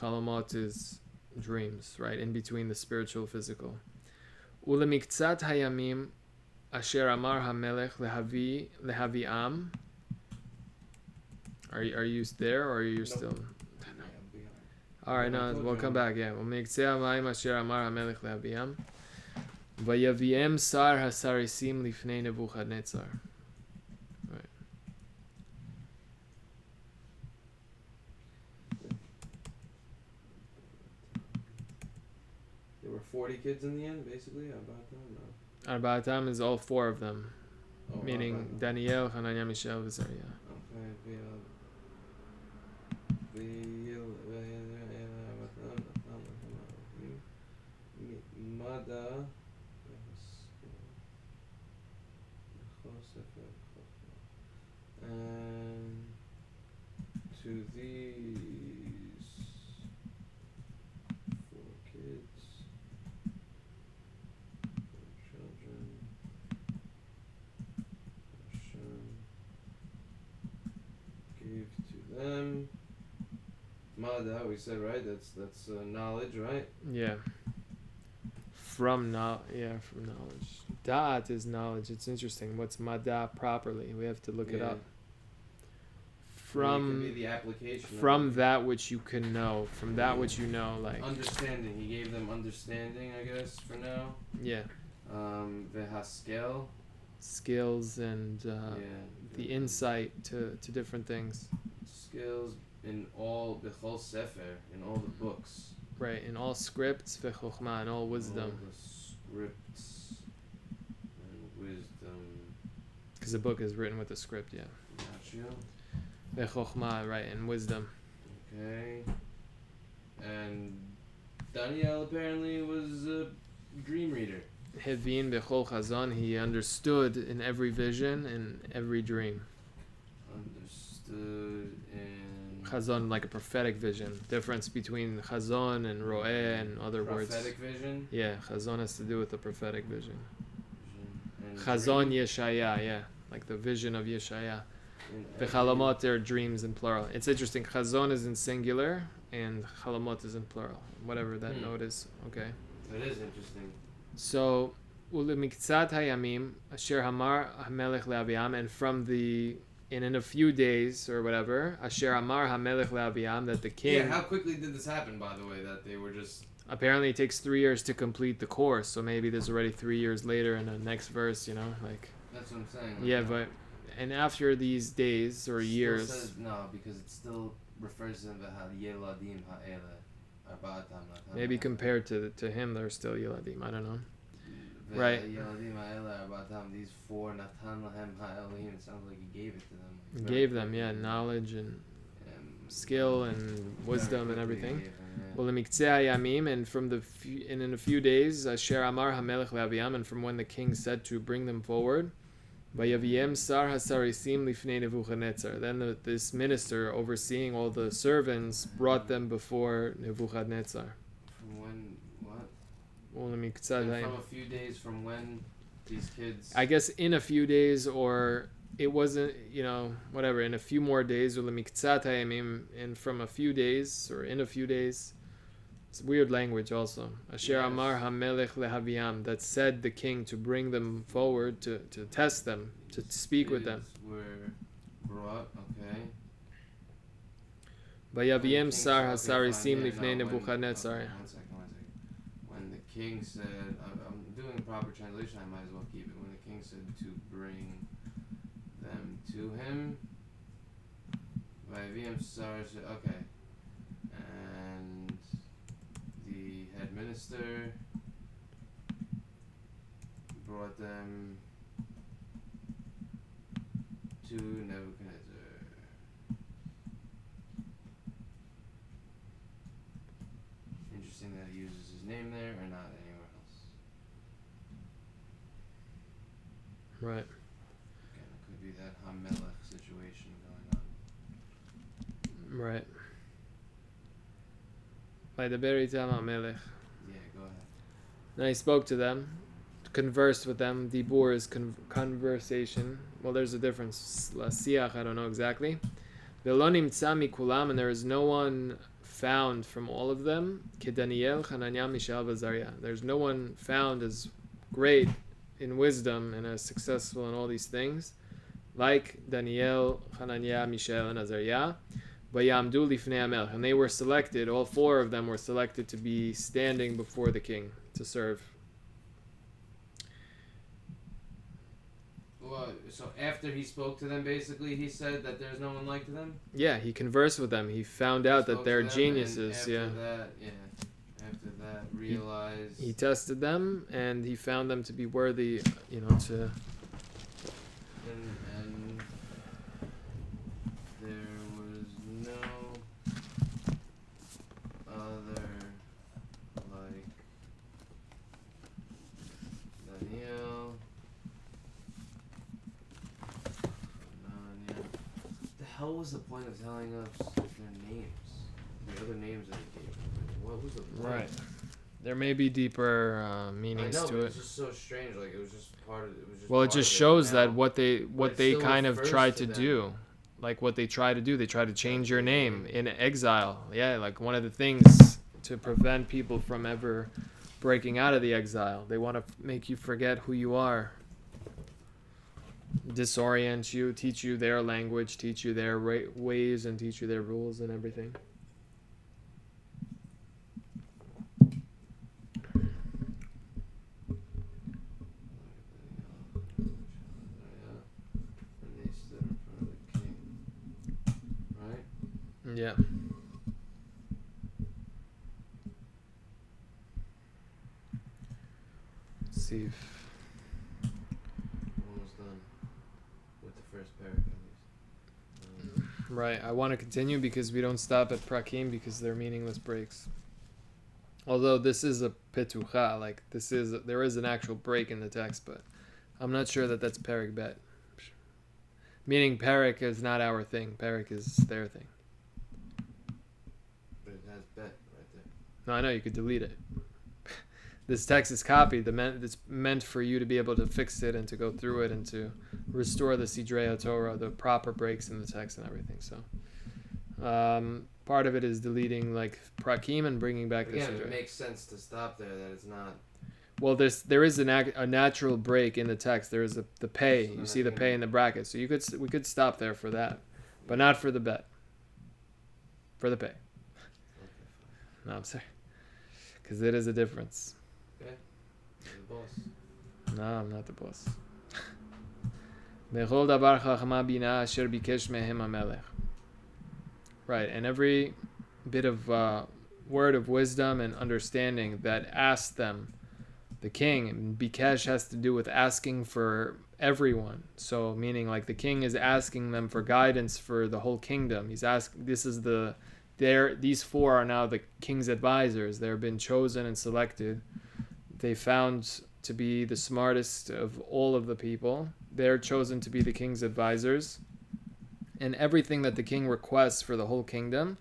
Chalamot is dreams, right? In between the spiritual and physical. Ulemiktzat hayamim asher amar hamelech lehavi'am. Are you there, or are you still? All right, no, we'll come back. Yeah. Ulemiktzat hayamim asher amar hamelech lehavi'am. Vayaviem sar hasarisim lifnei Nebuchadnezzar. Right. There were 40 kids in the end, basically. About them, no. Arba'atam is all four of them, meaning DaNiiEL, Hananiah, Mishael, Azariah. Okay. Mada. And to these 4 kids, 4 children, Hashem gave to them. Mada, we said, right? That's knowledge, right? Yeah. From knowledge. Da'at is knowledge. It's interesting. What's mada properly? We have to look it up. From it could be the application. From that which you can know. From that which you know, like understanding. He gave them understanding, I guess, for now. Yeah. The haskel. Skills and the insight to different things. Skills in all bechol sefer, in all the books. Right, in all scripts, v'chokhmah, in all wisdom. All the scripts and wisdom. Because the book is written with a script, yeah. Gotcha. V'chokhmah, right, and wisdom. Okay. And DaNiiEL apparently was a dream reader. Hevin bechol chazon, he understood in every vision and every dream. Understood in Chazon, like a prophetic vision. Difference between chazon and ro'eh and other words. prophetic vision. Yeah, chazon has to do with the prophetic vision. And Chazon dream. Yeshaya, yeah, like the vision of Yeshaya. In The chalamot are dreams in plural. It's interesting. Chazon is in singular and chalamot is in plural. Whatever that note is. Okay. That is interesting. So, ulemiktzat hayamim asher hamar hamelech le'aviam, and from the in a few days or whatever, asher hamar hamelech le'aviam, that the king. Yeah, how quickly did this happen? By the way, that they were just. Apparently, it takes 3 years to complete the course. So maybe there's already 3 years later in the next verse. You know, like. That's what I'm saying. Like, Yeah, but and after these days or years. Says, no, because it still refers to them as Yeladim Ha'ele. Maybe compared to him, they're still Yeladim. I don't know. Right. Right. These four Natan Lahem Ha'elohim. It sounds like he gave it to them. He gave them, yeah, knowledge and skill and wisdom and everything. Well, and from the in a few days, Asher Amar Hamelech Le'aviam, and from when the king said to bring them forward, Vayaviem Sar Hasarisim Lifnei Nebuchadnezzar. Then this minister overseeing all the servants brought them before Nebuchadnezzar. From when? What? Well, from a few days from when these kids. I guess in a few days, or it wasn't, whatever. In a few more days, and from a few days, or in a few days. It's weird language also. Asher Amar Hamelech Lehaviam, that said the king to bring them forward to test them, to speak with them. Were brought, okay. Vayaviem Sar Hasarisim Lifnei Nebuchadnezzar. One second. When the king said, I'm doing a proper translation, I might as well keep it. When the king said to bring them to him, Vayaviem Sar, okay. And the head minister brought them to Nebuchadnezzar. Interesting that he uses his name there or not anywhere else. Right. Again, it could be that Hamelech situation going on. Right. By the Beritam Hamelech. Yeah, go ahead. Then he spoke to them, conversed with them. Dibur is conversation. Well, there's a difference. Siach, I don't know exactly. Velonim tzami kulam, and there is no one found from all of them. Ke DaNiiEL, Hananiah, Mishael, V'Azariah. There's no one found as great in wisdom and as successful in all these things, like DaNiiEL, Hananiah, Mishael, and Azariah. Vayamdu lifnei hamelech, and they were selected. All four of them were selected to be standing before the king to serve. Well, so after he spoke to them, basically, he said that there's no one like them? Yeah, he conversed with them. He found out that they're geniuses. After that, realized... He tested them, and he found them to be worthy, to... And there was no other like DaNiiEL. The hell was the point of telling us their names? The other names that he gave. What was the point? Right. There may be deeper meanings I know, to but it. It's just so strange. Like it was just part of it. Well, it just shows that what they kind of tried to do, like what they try to do, they try to change your name in exile. Yeah, like one of the things to prevent people from ever breaking out of the exile. They want to make you forget who you are, disorient you, teach you their language, teach you their ways, and teach you their rules and everything. Yeah. Let's see if... Almost done with the first paragraph. Right. I want to continue because we don't stop at prakim because they're meaningless breaks. Although this is a petucha, like there is an actual break in the text, but I'm not sure that that's Perek Bet. Meaning Perek is not our thing. Perek is their thing. But it has bet right there. No, I know you could delete it. This text is copied. It's meant for you to be able to fix it and to go through it and to restore the Sidrei Torah, the proper breaks in the text and everything. So, part of it is deleting like prakim and bringing back the Again, Sidrei. it makes sense to stop there. That it's not. Well, there is a natural break in the text. There is the pay. You see the pay in the bracket. So we could stop there for that, but not for the bet. For the pay. No, I'm sorry, because it is a difference. Okay. You're the boss. No, I'm not the boss. Bechol davar chachma bina asher bikesh mehem hamelech. Right, and every bit of word of wisdom and understanding that asked them, the king, and bikesh has to do with asking for everyone. So meaning like the king is asking them for guidance for the whole kingdom. He's asking. These four are now the king's advisors. They've been chosen and selected. They found to be the smartest of all of the people. They're chosen to be the king's advisors. And everything that the king requests for the whole kingdom.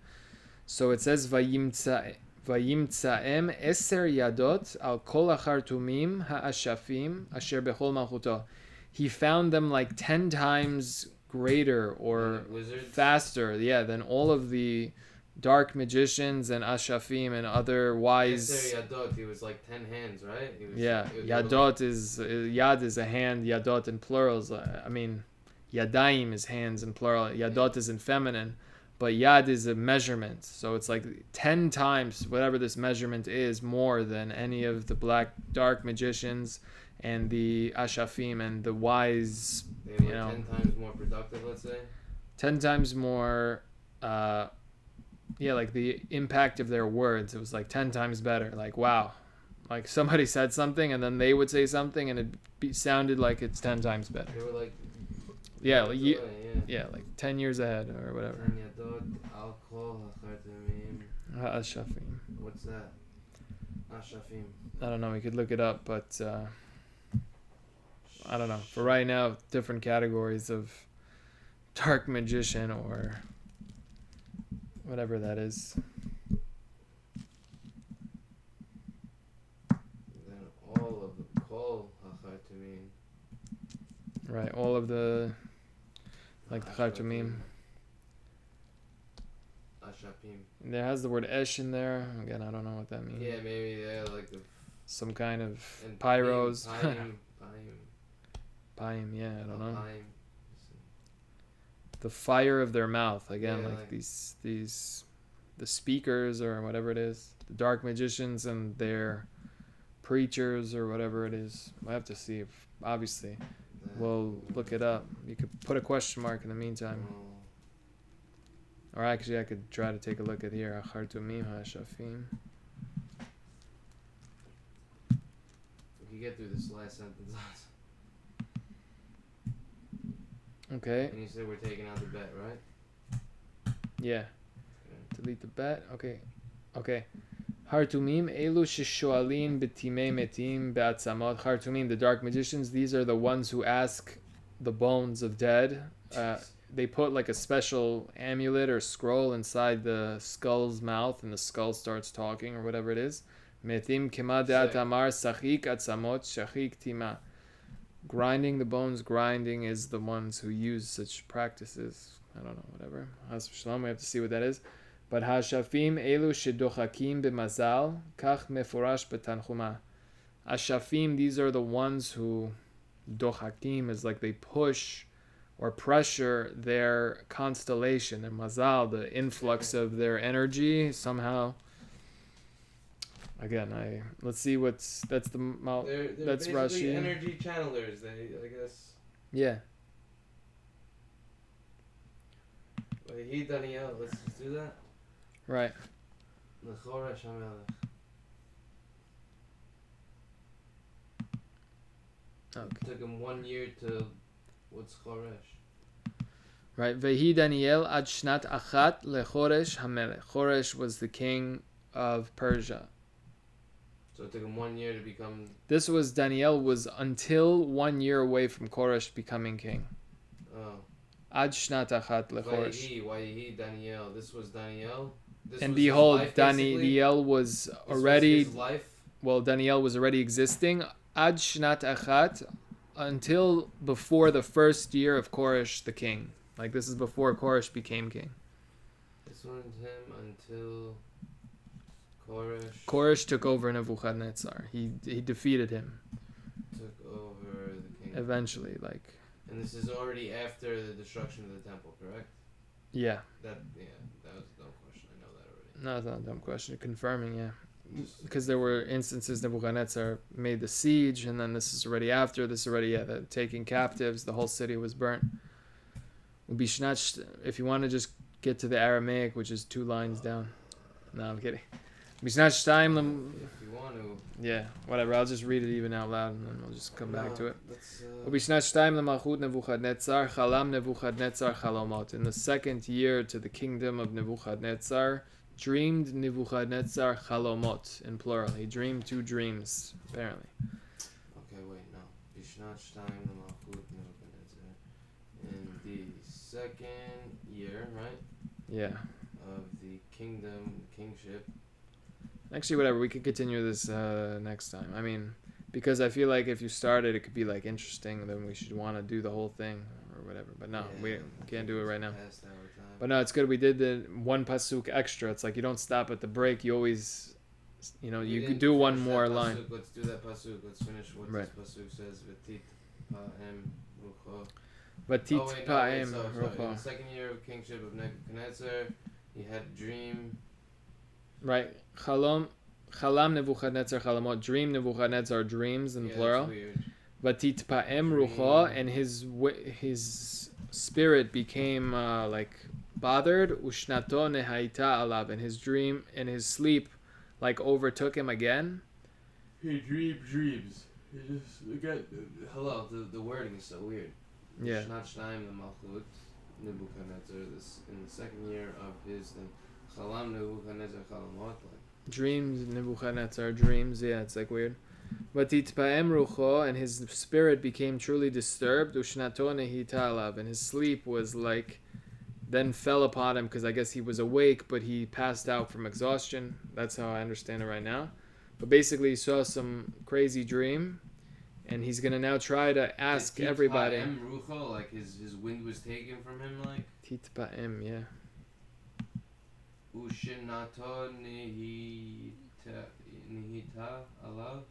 So it says, Vayimtsaem eser yadot al kol achartumim ha'ashafim asher bechol malchuto. He found them like 10 times greater or faster, than all of the dark magicians and ashafim and other wise. Yadot, he was like 10 hands, right? Yadot is yad is a hand, yadot in plurals. I mean, yadayim is hands in plural. Yadot is in feminine, but yad is a measurement. So it's like 10 times whatever this measurement is more than any of the dark magicians and the ashafim and the wise. They were 10 times more productive, let's say. 10 times more. Like the impact of their words, it was like 10 times better. Like, wow, like somebody said something and then they would say something and it sounded like it's 10 times better. They were like, like 10 years ahead or whatever. Ashafim. What's that? Ashafim. I don't know. We could look it up, but I don't know. For right now, different categories of dark magician or whatever that is. Then all of the kol hachartumim. Right, all of the like the chartumim. Ashapim. There has the word esh in there. Again, I don't know what that means. Yeah, maybe like some kind of pyros. Paim. I don't know. Paim. The fire of their mouth again, like these the speakers or whatever it is, the dark magicians and their preachers or whatever it is. I have to see if obviously we'll look it up. You could put a question mark in the meantime, or actually I could try to take a look at here. Achartumim hashafim. We can get through this last sentence. Okay. And you said we're taking out the bet, right? Yeah. Delete the bet. Okay. Hartumim elu sheshoalin betimei metim be'atzamot. Hartumim, the dark magicians. These are the ones who ask the bones of dead. They put like a special amulet or scroll inside the skull's mouth, and the skull starts talking or whatever it is. Metim kema de'at amar sachik atzamot shachik tima. Grinding the bones, grinding is the ones who use such practices. I don't know, whatever. Has Shalom, we have to see what that is. But hashafim elu shedochakim b'mazal kach mefurash b'tanchuma. Ashafim, these are the ones who dochakim is like they push or pressure their constellation and mazal, the influx of their energy somehow. Again, let's see that's They're that's Rashi. Energy channelers, I guess. Yeah. DaNiiEL, let's just do that. Right. Lechoresh hamelech. Okay. It took him 1 year to what's Choresh? Right. Vehi DaNiiEL ad shnat achat lechoresh hamelech. Choresh was the king of Persia. So it took him 1 year to become. This was DaNiiEL was until 1 year away from Koresh becoming king. Oh. Ad shnat achat lechoresh. Vayehi, DaNiiEL. This was DaNiiEL. This And was his behold, life, basically? DaNiiEL was This already was his life. well, DaNiiEL was already existing. Ad shnat achat, until before the first year of Koresh the king. Like this is before Koresh became king. This was him until Koresh Koresh took over Nebuchadnezzar. He defeated him took over the kingdom. eventually. Like And this is already after the destruction of the temple, correct? yeah, That was a dumb question. I know that already. no, it's not a dumb question. Confirming, yeah. Just- Because there were instances Nebuchadnezzar made the siege, and then this is already after. This is already the taking captives. The whole city was burnt. If you want to just get to the Aramaic, which is 2 lines down. No, I'm kidding. Bishnat Shtayim If you want to. yeah, whatever. I'll just read it even out loud, and then we'll just come back to it. Let's, ובשנת 2 למלכות נבוכדנצר חלם נבוכדנצר חלומות. In the second year to the kingdom of Nebuchadnezzar, dreamed Nebuchadnezzar chalomot, in plural. He dreamed 2 dreams, apparently. Okay, wait, no. Bishnat Shtayim L'Malchut Nebuchadnezzar. In the second year, right, Yeah. of the kingship. Actually, whatever. We could continue this next time. I mean, because I feel like if you started, it could be like interesting. Then we should want to do the whole thing or whatever. But no, we can't do it right now. Past our time. But no, it's good. We did the 1 pasuk extra. It's like you don't stop at the break. You always, We you could didn't do one finish that more pasuk. line. Let's do that pasuk. Let's finish what Right. this pasuk says. V'tit pa'em rucho. Vatit Oh, wait, pa'em sorry. In rocha. the second year of kingship of Nebuchadnezzar, he had a dream. Right. Chalam Nebuchadnezzar chalamot. Dream Nebuchadnezzar dreams in Yeah, plural. that's weird. Vatit pa'em rucha, and his spirit became like bothered. Ushnato nehaita alav, and his dream and his sleep like overtook him again. He dreams. He just again. Hello, the wording is so weird. Yeah. Shnat Shnayim L'Malchut Nebuchadnezzar. This in the second year of his thing. Chalam Nebuchadnezzar Chalamot. Dreams Nebuchadnezzar dreams. Yeah, it's like weird. Vatit pa'em rucho, and his spirit became truly disturbed. Ushnato nehita alav, and his sleep was like then fell upon him because I guess he was awake, but he passed out from exhaustion. That's how I understand it right now. But basically, he saw some crazy dream, and he's gonna now try to ask everybody. Rucho, like his wind was taken from him, like. Tit pa'em, yeah. Ushinato nihita alav.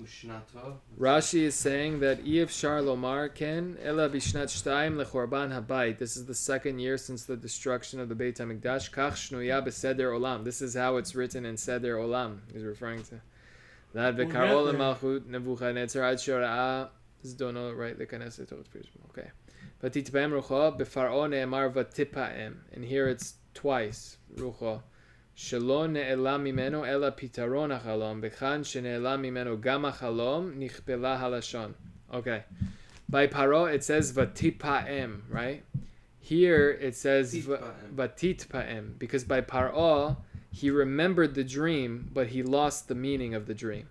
Ushnato. Rashi is saying that Iev Shar Lomar Ken Ela Bishnat Shtayim Lechorban Habayit. This is the second year since the destruction of the Beit Hamikdash. Kach Shnuya Beseder Olam. This is how it's written in Seder Olam. He's referring to that. V'karol Malchut Nebuchadnezzar Ad Shora'ah. This is don't know right. The Knesset Torah. Okay. Vatitpaem Rucho Befaro Ne'emar Vatipaem. And here it's twice Rucho. שלא נעלם ממנו אלא פתרון החלום, וכאן שנעלם ממנו גם החלום, נכפלה הלשון. Okay. By paro it says vatipaem, right? Here it says vatitpaem, because by paro he remembered the dream, but he lost the meaning of the dream.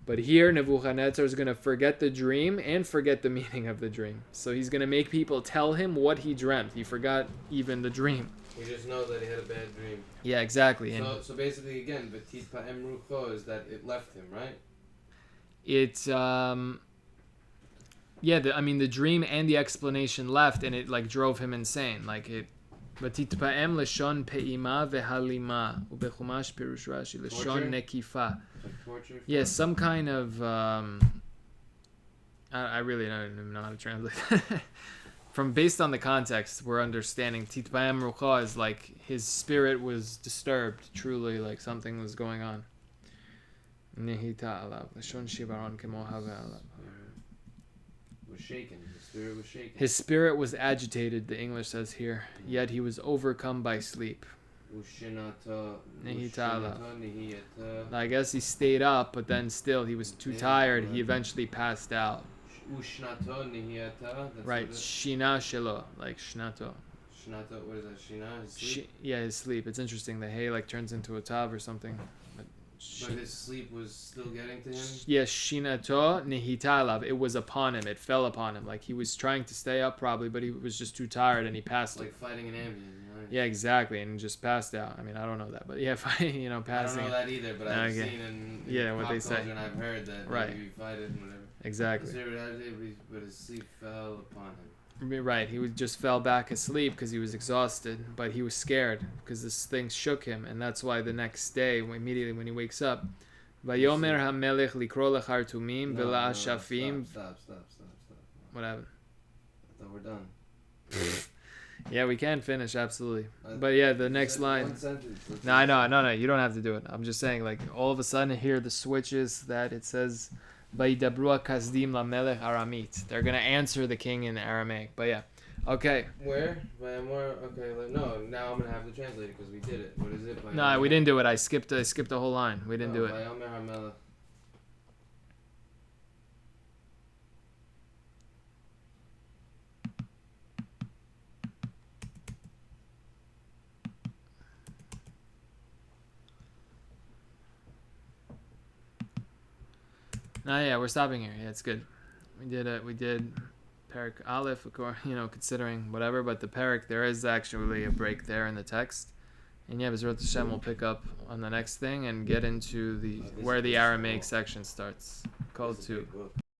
But here Nebuchadnezzar is going to forget the dream and forget the meaning of the dream. So he's going to make people tell him what he dreamt. He forgot even the dream. We just know that he had a bad dream. Yeah, exactly. So basically, again, V'tit pa'em rucho is that it left him, right? It's the dream and the explanation left, and it like drove him insane. Like it. ותתפעם לשון פעימה והלימה, ובחומש פירוש רש"י לשון נקיפה. Like torture? Yeah, some kind of I really don't even know how to translate. From based on the context, we're understanding Titpa'em Rucha is like his spirit was disturbed, truly, like something was going on. Nehita alav, lashon shivaron kemo have alav. Was shaken. His spirit was shaken. His spirit was agitated, the English says here, yet he was overcome by sleep. I guess he stayed up, but then still he was too tired. He eventually passed out. Right, shina shelo, like shnato. Shnato, what is that? Shina, his sleep? His sleep. It's interesting. The hay like turns into a tav or something. But But his sleep was still getting to him? Yes, shinato nihitalav. It was upon him. It fell upon him. Like he was trying to stay up probably, but he was just too tired and he passed. Like fighting an ambient, you know? Yeah, exactly, and just passed out. I mean, I don't know that, but yeah, passing. I don't know that either, but I've seen in what pop they say, culture and I've heard that right. Maybe you fight it and whatever. Exactly. But his sleep fell upon him. Right, he just fell back asleep because he was exhausted, but he was scared because this thing shook him, and that's why the next day, immediately when he wakes up, Vayomer HaMelech likro lechartumim v'la'ashafim. Stop. What happened? I thought we're done. Yeah, we can finish, absolutely. But yeah, the next line. One sentence. No, you don't have to do it. I'm just saying, like, all of a sudden here the switch is that it says Vayidabru kasdim lamelech aramit. They're gonna answer the king in Aramaic. But yeah, okay. Where? Okay. No, now I'm gonna have to translate it because we did it. What is it? No, we didn't do it. I skipped the whole line. We didn't do it. Vayomer HaMelech. No, yeah, we're stopping here. Yeah, it's good. We did it. We did Perik Aleph, of course, considering whatever, but the Perik, there is actually a break there in the text. And yeah, Bezrat Hashem will pick up on the next thing and get into where the Aramaic section starts. Called to.